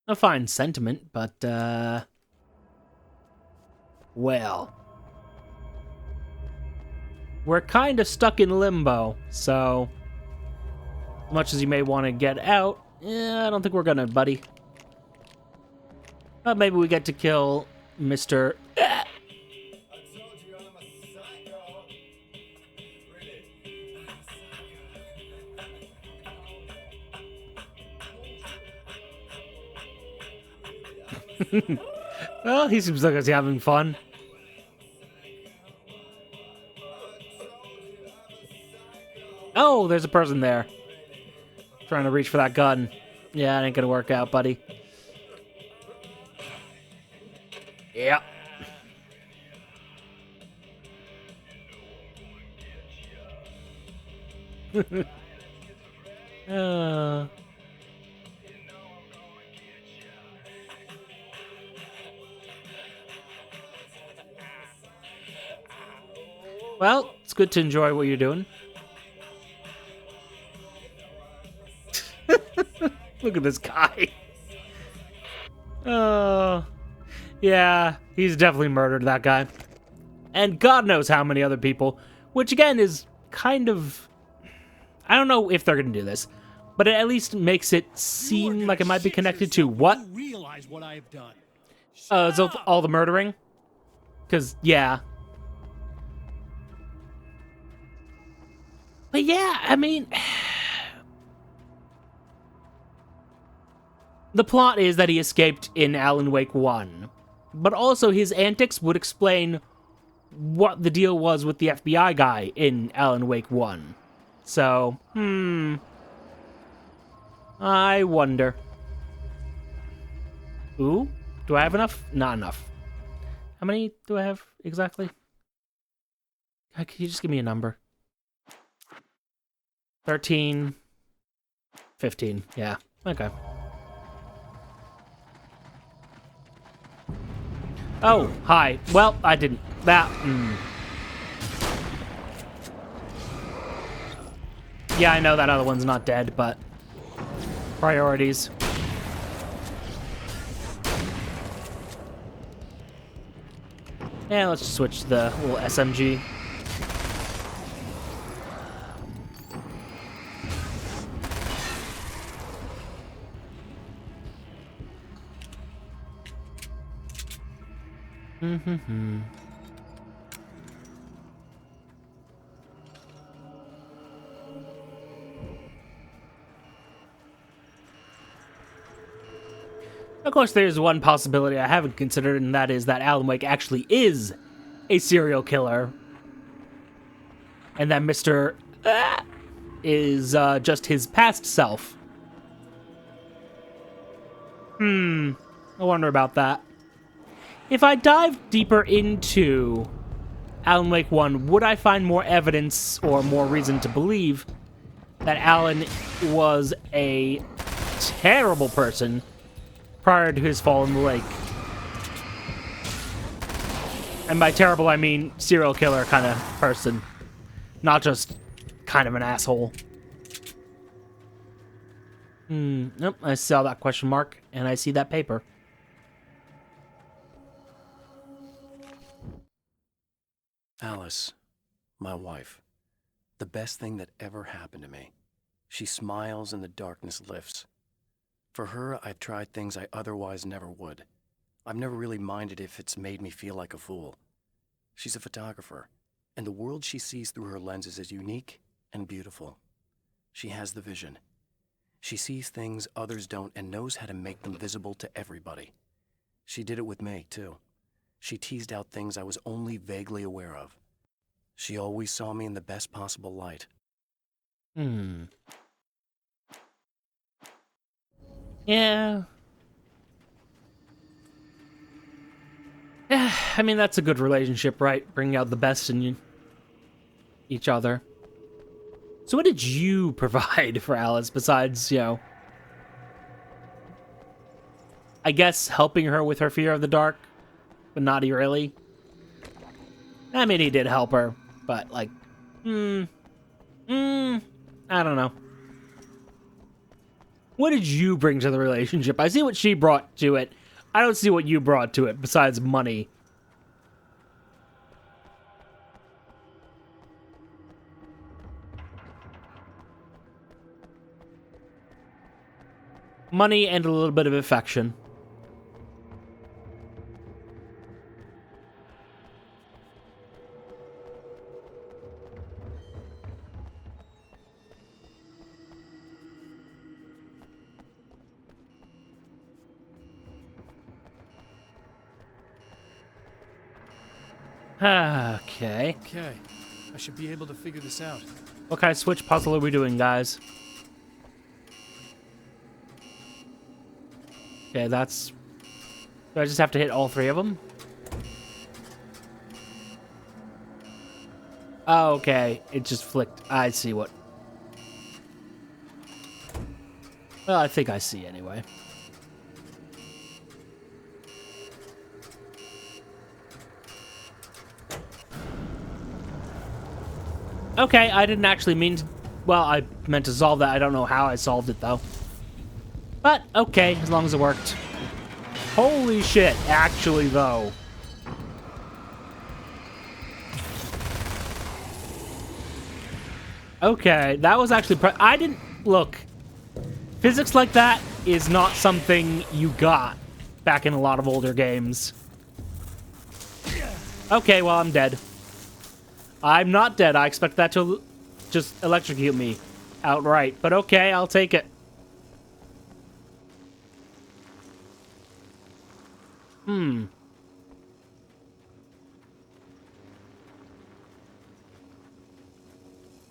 A fine sentiment, but, well... We're kind of stuck in limbo, so... As much as you may want to get out, I don't think we're gonna, buddy. But maybe we get to kill Mr. Well, he seems like he's having fun. Oh, there's a person there. Trying to reach for that gun. Yeah, it ain't gonna work out, buddy. Yep. uh... Well, it's good to enjoy what you're doing. Look at this guy. Yeah, he's definitely murdered that guy. And God knows how many other people, which again is kind of... I don't know if they're going to do this, but it at least makes it seem like it might be connected to what? You realize what I have done. So all the murdering? Because, yeah. But yeah, I mean... The plot is that he escaped in Alan Wake 1. But also his antics would explain what the deal was with the FBI guy in Alan Wake 1. So, I wonder. Ooh, do I have enough? Not enough. How many do I have exactly? Can you just give me a number? 13. 15, yeah, okay. Oh, hi. Well, I didn't. That, Yeah, I know that other one's not dead, but... Priorities. Yeah, let's just switch to the little SMG. Of course, there's one possibility I haven't considered, and that is that Alan Wake actually is a serial killer. And that Mr. is just his past self. I wonder about that. If I dive deeper into Alan Wake 1, would I find more evidence or more reason to believe that Alan was a terrible person prior to his fall in the lake? And by terrible, I mean serial killer kind of person. Not just kind of an asshole. Nope, I saw that question mark, and I see that paper. Alice, my wife, the best thing that ever happened to me. She smiles and the darkness lifts. For her, I've tried things I otherwise never would. I've never really minded if it's made me feel like a fool. She's a photographer, and the world she sees through her lenses is unique and beautiful. She has the vision. She sees things others don't and knows how to make them visible to everybody. She did it with me, too. She teased out things I was only vaguely aware of. She always saw me in the best possible light. Yeah. I mean, that's a good relationship, right? Bringing out the best in each other. So what did you provide for Alice besides, you know, I guess helping her with her fear of the dark, but not really? I mean, he did help her, but like, I don't know. What did you bring to the relationship? I see what she brought to it. I don't see what you brought to it besides money. Money and a little bit of affection. Okay. Okay. I should be able to figure this out. What kind of switch puzzle are we doing, guys? Okay, that's... Do I just have to hit all 3 of them? Oh, okay. It just flicked. I see what... Well, I think I see anyway. Okay, I didn't actually mean to... Well, I meant to solve that. I don't know how I solved it, though. But, okay, as long as it worked. Holy shit, actually, though. Okay, that was actually... I didn't... Look, physics like that is not something you got back in a lot of older games. Okay, well, I'm dead. I'm not dead. I expect that to just electrocute me outright. But okay, I'll take it.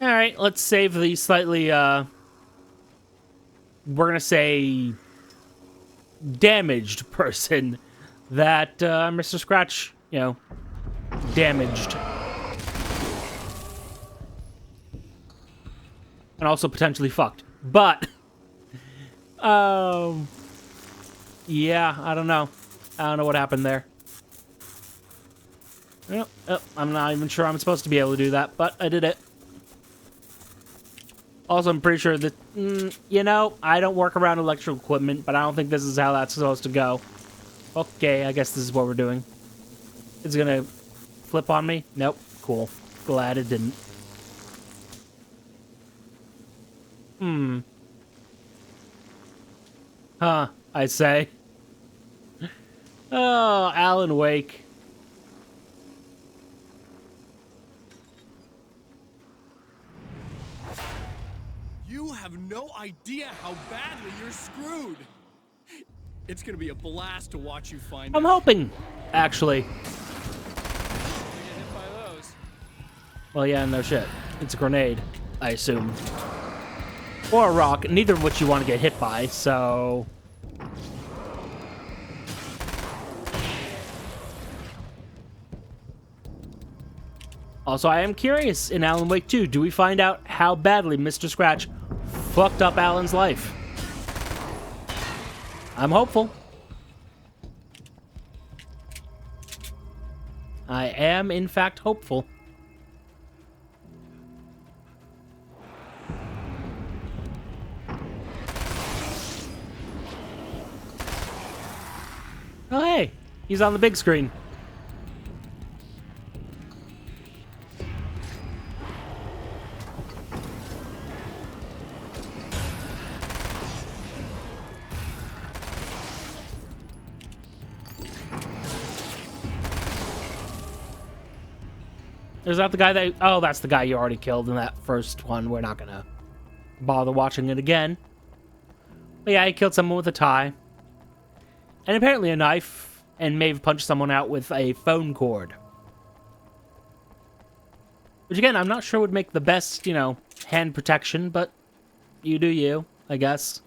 Alright, let's save the slightly, we're gonna say damaged person that, Mr. Scratch, you know, damaged. And also potentially fucked. But, yeah, I don't know. I don't know what happened there. Oh, I'm not even sure I'm supposed to be able to do that, but I did it. Also, I'm pretty sure that, you know, I don't work around electrical equipment, but I don't think this is how that's supposed to go. Okay, I guess this is what we're doing. It's gonna flip on me? Nope. Cool. Glad it didn't. Huh, I say. Oh, Alan Wake. You have no idea how badly you're screwed. It's gonna be a blast to watch you find I'm out. hoping, actually. Get hit by those. Well, yeah, no shit. It's a grenade, I assume. Or a rock, neither of which you want to get hit by, so... Also, I am curious, in Alan Wake 2, do we find out how badly Mr. Scratch fucked up Alan's life? I'm hopeful. I am, in fact, hopeful. Oh, hey, he's on the big screen. Is that the guy that... Oh, that's the guy you already killed in that first one. We're not gonna bother watching it again. But yeah, he killed someone with a tie. And apparently a knife. And may have punched someone out with a phone cord. Which again, I'm not sure would make the best, you know, hand protection. But you do you, I guess.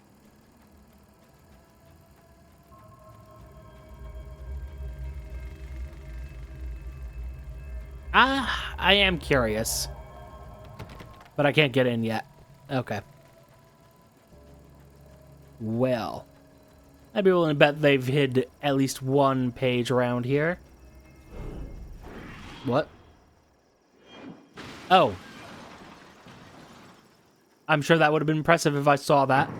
I am curious. But I can't get in yet. Okay. Well. I'd be willing to bet they've hid at least one page around here. What? Oh. I'm sure that would have been impressive if I saw that.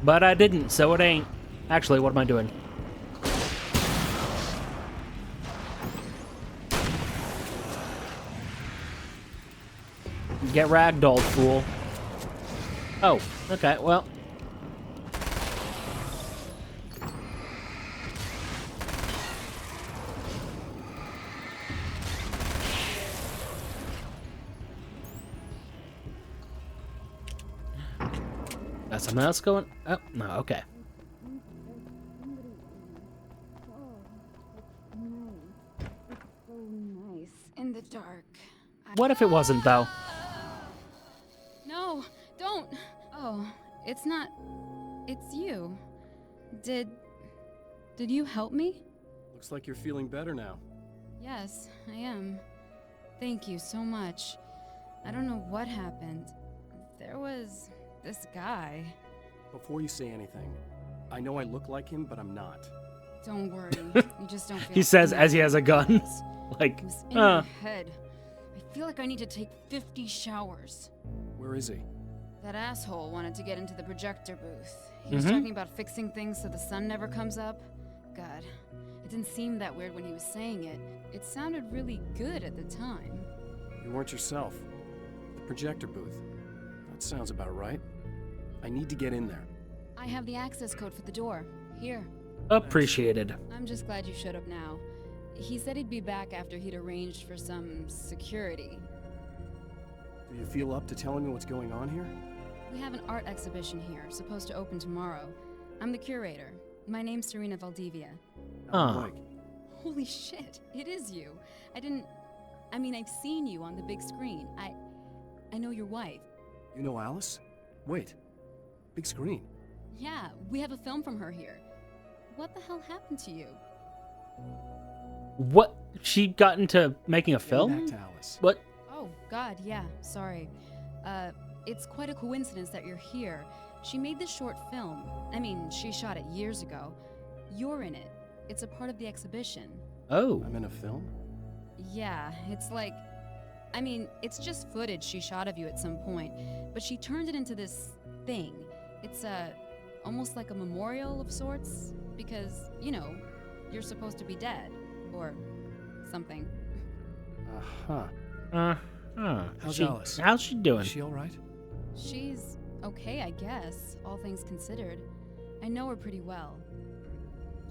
But I didn't, so it ain't. Actually, what am I doing? Get ragdolled, fool. Oh, okay, well. Got something else going? Oh, no, okay. Nice. In the dark. What if it wasn't, though? No, don't. Oh, it's not. It's you. Did you help me? Looks like you're feeling better now. Yes, I am. Thank you so much. I don't know what happened. There was this guy. Before you say anything, I know I look like him, but I'm not. Don't worry. You just don't feel He says as he has a gun. Like, It was in my head. I feel like I need to take 50 showers. Where is he? That asshole wanted to get into the projector booth. He was talking about fixing things so the sun never comes up. God, it didn't seem that weird when he was saying it. It sounded really good at the time. You weren't yourself. The projector booth. That sounds about right. I need to get in there. I have the access code for the door. Here. appreciated. I'm just glad you showed up now. He said he'd be back after he'd arranged for some security. Do you feel up to telling me what's going on here? We have an art exhibition here, supposed to open tomorrow. I'm the curator. My name's Serena Valdivia. Mike. Holy shit, it is you. I've seen you on the big screen. I know your wife. You know Alice? Wait. Big screen. Yeah, we have a film from her here. What the hell happened to you? What? She got into making a film? Back to Alice. What? Oh, God, yeah, sorry. It's quite a coincidence that you're here. She made this short film. She shot it years ago. You're in it. It's a part of the exhibition. Oh. I'm in a film? Yeah, it's just footage she shot of you at some point, but she turned it into this thing. It's almost like a memorial of sorts, because, you're supposed to be dead, or something. How's Alice? How's she doing? Is she alright? She's okay, I guess, all things considered. I know her pretty well.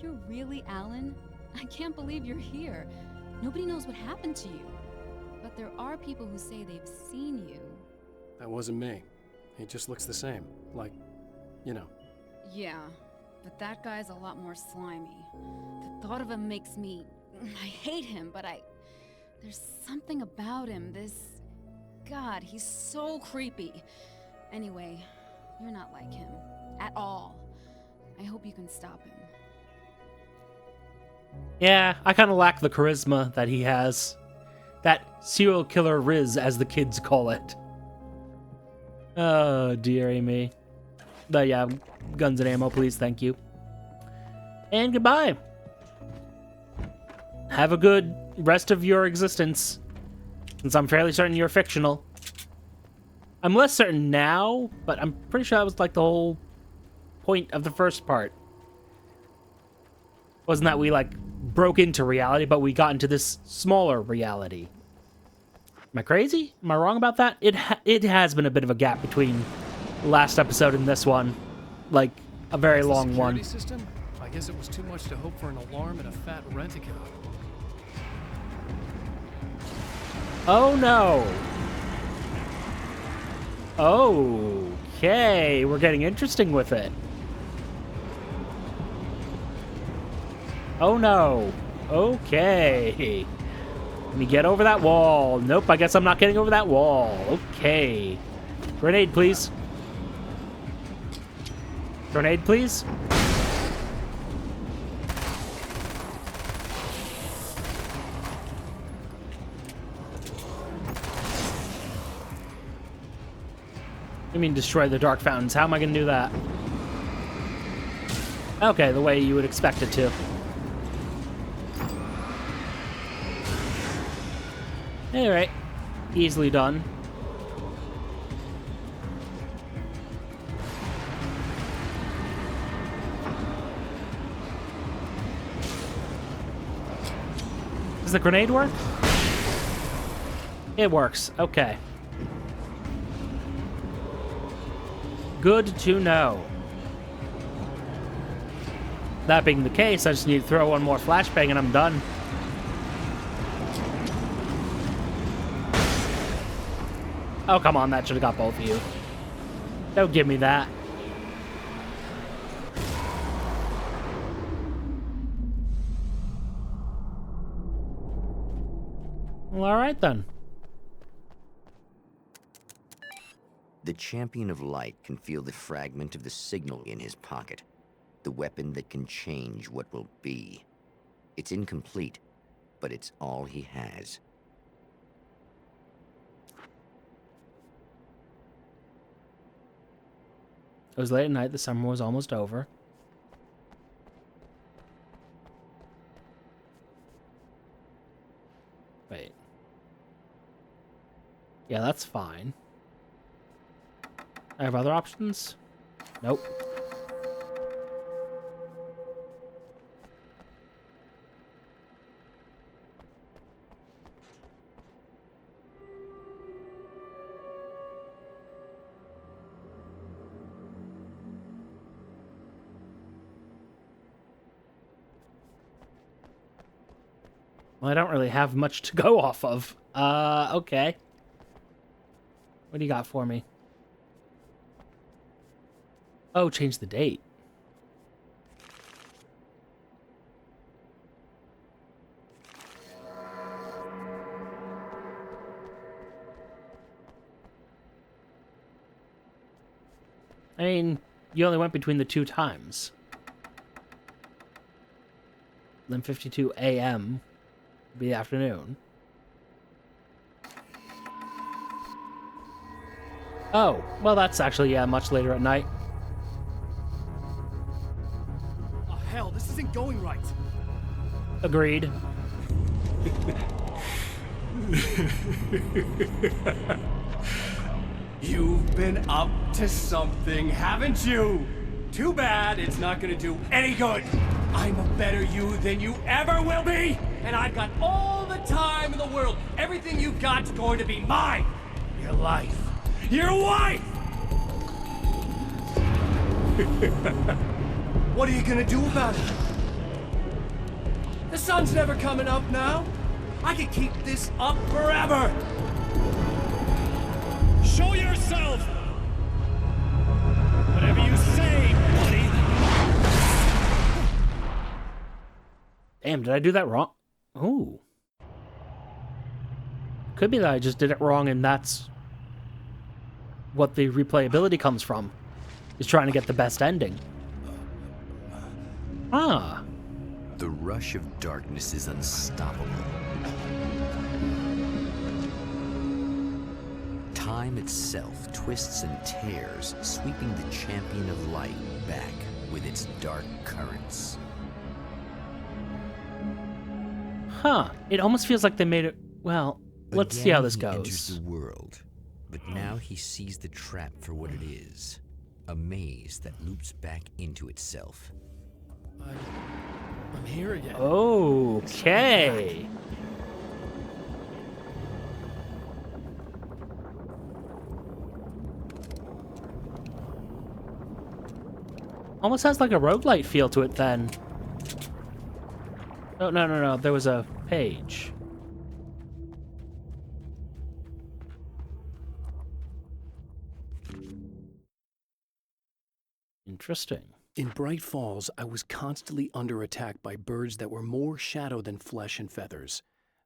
You're really Alan? I can't believe you're here. Nobody knows what happened to you. But there are people who say they've seen you. That wasn't me. He just looks the same. Like, Yeah, but that guy's a lot more slimy. The thought of him makes me... I hate him, but there's something about him, God, he's so creepy. Anyway, you're not like him. At all. I hope you can stop him. Yeah, I kind of lack the charisma that he has. That serial killer riz, as the kids call it. Oh, dearie me. But yeah, guns and ammo, please, thank you. And goodbye. Have a good rest of your existence. Since I'm fairly certain you're fictional. I'm less certain now, but I'm pretty sure that was like the whole point of the first part. Wasn't that we broke into reality, but we got into this smaller reality. Am I crazy? Am I wrong about that? It has been a bit of a gap between the last episode and this one. Like, a very long one. System? I guess it was too much to hope for an alarm and a fat rent-a-car. Oh no. Okay, we're getting interesting with it. Oh no. Okay. Let me get over that wall. Nope, I guess I'm not getting over that wall. Okay. Grenade, please. Grenade, please. I mean, destroy the dark fountains. How am I going to do that? Okay, the way you would expect it to. Alright. Easily done. Does the grenade work? It works. Okay. Good to know. That being the case, I just need to throw one more flashbang and I'm done. Oh, come on, that should have got both of you. Don't give me that. Well, alright then. The Champion of Light can feel the fragment of the signal in his pocket. The weapon that can change what will be. It's incomplete, but it's all he has. It was late at night, the summer was almost over. Wait. Yeah, that's fine. I have other options? Nope. Well, I don't really have much to go off of. Okay. What do you got for me? Oh, change the date. I mean, you only went between the 2 times. 11:52 a.m. would be the afternoon. Oh, well, that's actually, yeah, much later at night. Oh, hell, this isn't going right. Agreed. You've been up to something, haven't you? Too bad it's not gonna do any good. I'm a better you than you ever will be, and I've got all the time in the world. Everything you've got's going to be mine. Your life. Your wife! What are you gonna do about it? The sun's never coming up now. I can keep this up forever. Show yourself! Whatever you say, buddy. Damn, did I do that wrong? Ooh. Could be that I just did it wrong and that's what the replayability comes from. Is trying to get the best ending. Ah. The rush of darkness is unstoppable. Time itself twists and tears, sweeping the Champion of Light back with its dark currents. Huh. It almost feels like they made it... Well, let's see how this Again, he enters goes. the world, but now he sees the trap for what it is. A maze that loops back into itself. I'm here again. Okay. Almost has like a roguelite feel to it then. Oh, no. There was a page. Interesting. In Bright Falls, I was constantly under attack by birds that were more shadow than flesh and feathers.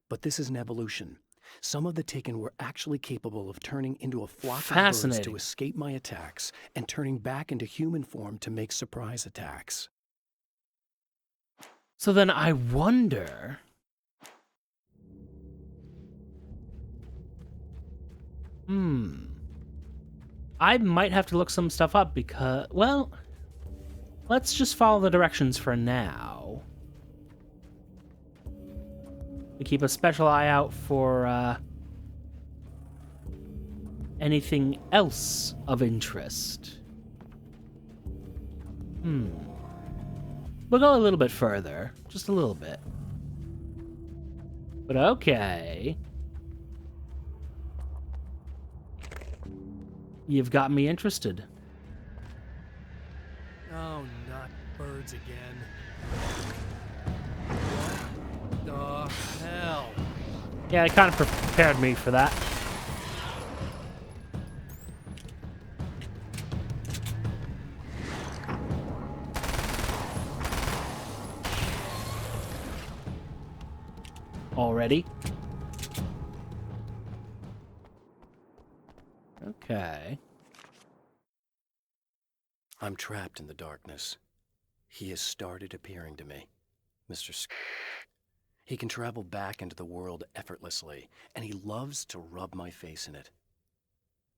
But this is an evolution. Some of the Taken were actually capable of turning into a flock of birds to escape my attacks and turning back into human form to make surprise attacks. So then I wonder... I might have to look some stuff up because, well, let's just follow the directions for now. We keep a special eye out for anything else of interest. We'll go a little bit further, just a little bit. But okay. You've got me interested. Oh, not birds again. What the hell? Yeah, it kind of prepared me for that. Already? Okay. I'm trapped in the darkness. He has started appearing to me, Mr. He can travel back into the world effortlessly, and he loves to rub my face in it.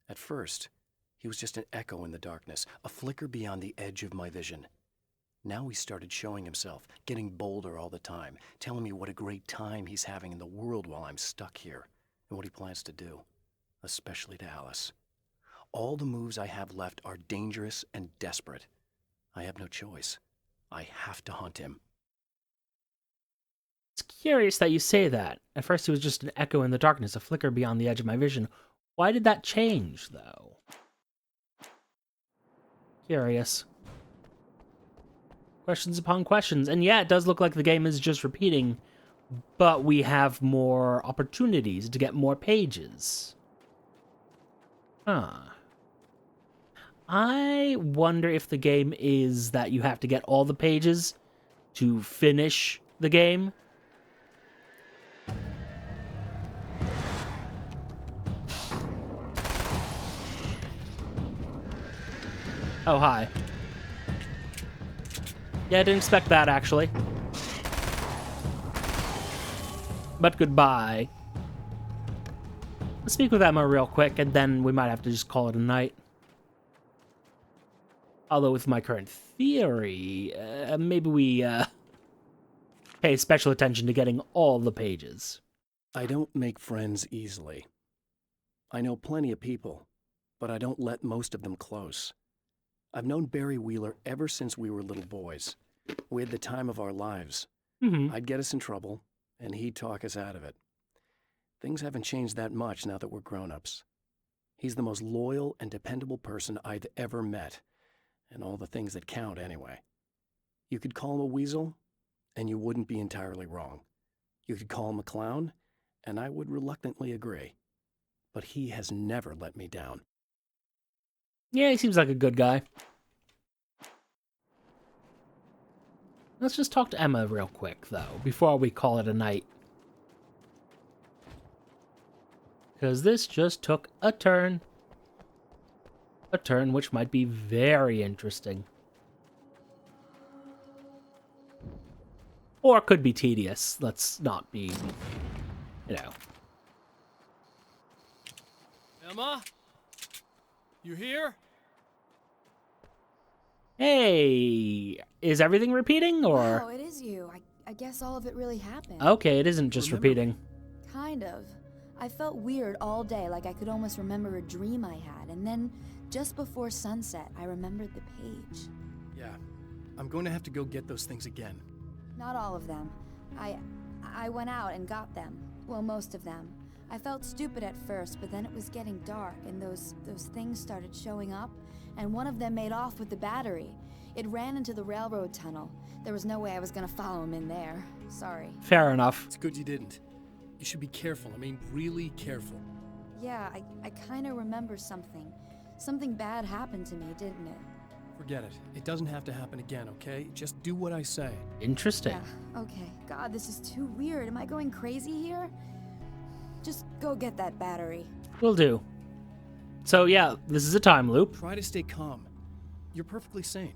At first, he was just an echo in the darkness, a flicker beyond the edge of my vision. Now he started showing himself, getting bolder all the time, telling me what a great time he's having in the world while I'm stuck here, and what he plans to do, especially to Alice. All the moves I have left are dangerous and desperate. I have no choice. I have to hunt him. It's curious that you say that. At first he was just an echo in the darkness, a flicker beyond the edge of my vision. Why did that change, though? Curious. Questions upon questions. And yeah, it does look like the game is just repeating, but we have more opportunities to get more pages. Huh. I wonder if the game is that you have to get all the pages to finish the game. Oh, hi. Yeah, I didn't expect that, actually. But goodbye. Let's speak with Emma real quick, and then we might have to just call it a night. Although with my current theory, maybe we pay special attention to getting all the pages. I don't make friends easily. I know plenty of people, but I don't let most of them close. I've known Barry Wheeler ever since we were little boys. We had the time of our lives. I'd get us in trouble, and he'd talk us out of it. Things haven't changed that much now that we're grown-ups. He's the most loyal and dependable person I've ever met, and all the things that count anyway. You could call him a weasel, and you wouldn't be entirely wrong. You could call him a clown, and I would reluctantly agree. But he has never let me down. Yeah, he seems like a good guy. Let's just talk to Emma real quick, though, before we call it a night. Because this just took a turn. A turn which might be very interesting. Or could be tedious. Let's not be, you know. Emma? You here? Hey, is everything repeating, or? Wow, it is you. I guess all of it really happened. Okay, it isn't just repeating. Kind of. I felt weird all day, like I could almost remember a dream I had, and then just before sunset, I remembered the page. Yeah, I'm going to have to go get those things again. Not all of them. I went out and got them. Well, most of them. I felt stupid at first, but then it was getting dark, and those things started showing up, and one of them made off with the battery. It ran into the railroad tunnel. There was no way I was gonna follow him in there. Sorry. Fair enough. It's good you didn't. You should be careful. I mean, really careful. Yeah, I kinda remember something. Something bad happened to me, didn't it? Forget it. It doesn't have to happen again, okay? Just do what I say. Interesting. Yeah, okay. God, this is too weird. Am I going crazy here? Just go get that battery. Will do. So yeah, this is a time loop. Try to stay calm. You're perfectly sane.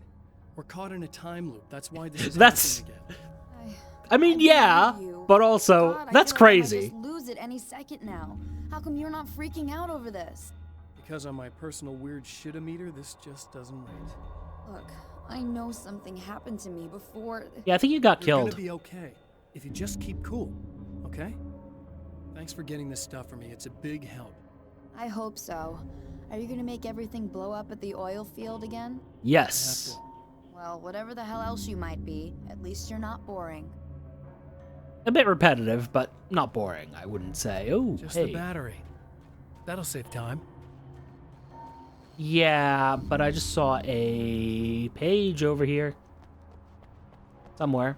We're caught in a time loop. That's why this is That's... happening again. I mean, yeah, but also, God, that's I crazy. I just lose it any second now. How come you're not freaking out over this? Because on my personal weird shit-o-meter, this just doesn't rate. Look, I know something happened to me before. Yeah, I think you got You're killed. gonna be okay if you just keep cool, okay? Thanks for getting this stuff for me. It's a big help. I hope so. Are you gonna make everything blow up at the oil field again? Yes. Well, whatever the hell else you might be, at least you're not boring. A bit repetitive, but not boring, I wouldn't say. Oh, Just hey. the battery. That'll save time. Yeah, but I just saw a page over here. Somewhere.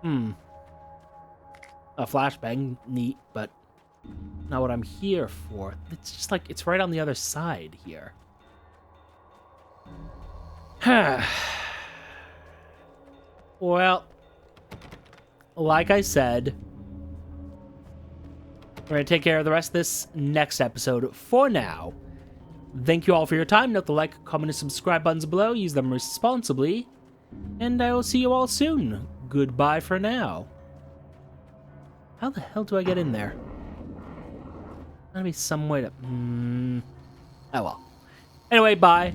A flashbang, neat, but not what I'm here for. It's just like, it's right on the other side here. Well, like I said, We're going to take care of the rest of this next episode. For now, thank you all for your time. Note the like, comment, and subscribe buttons below. Use them responsibly. And I will see you all soon. Goodbye for now. How the hell do I get in there? Gotta be some way to... Oh well. Anyway, bye.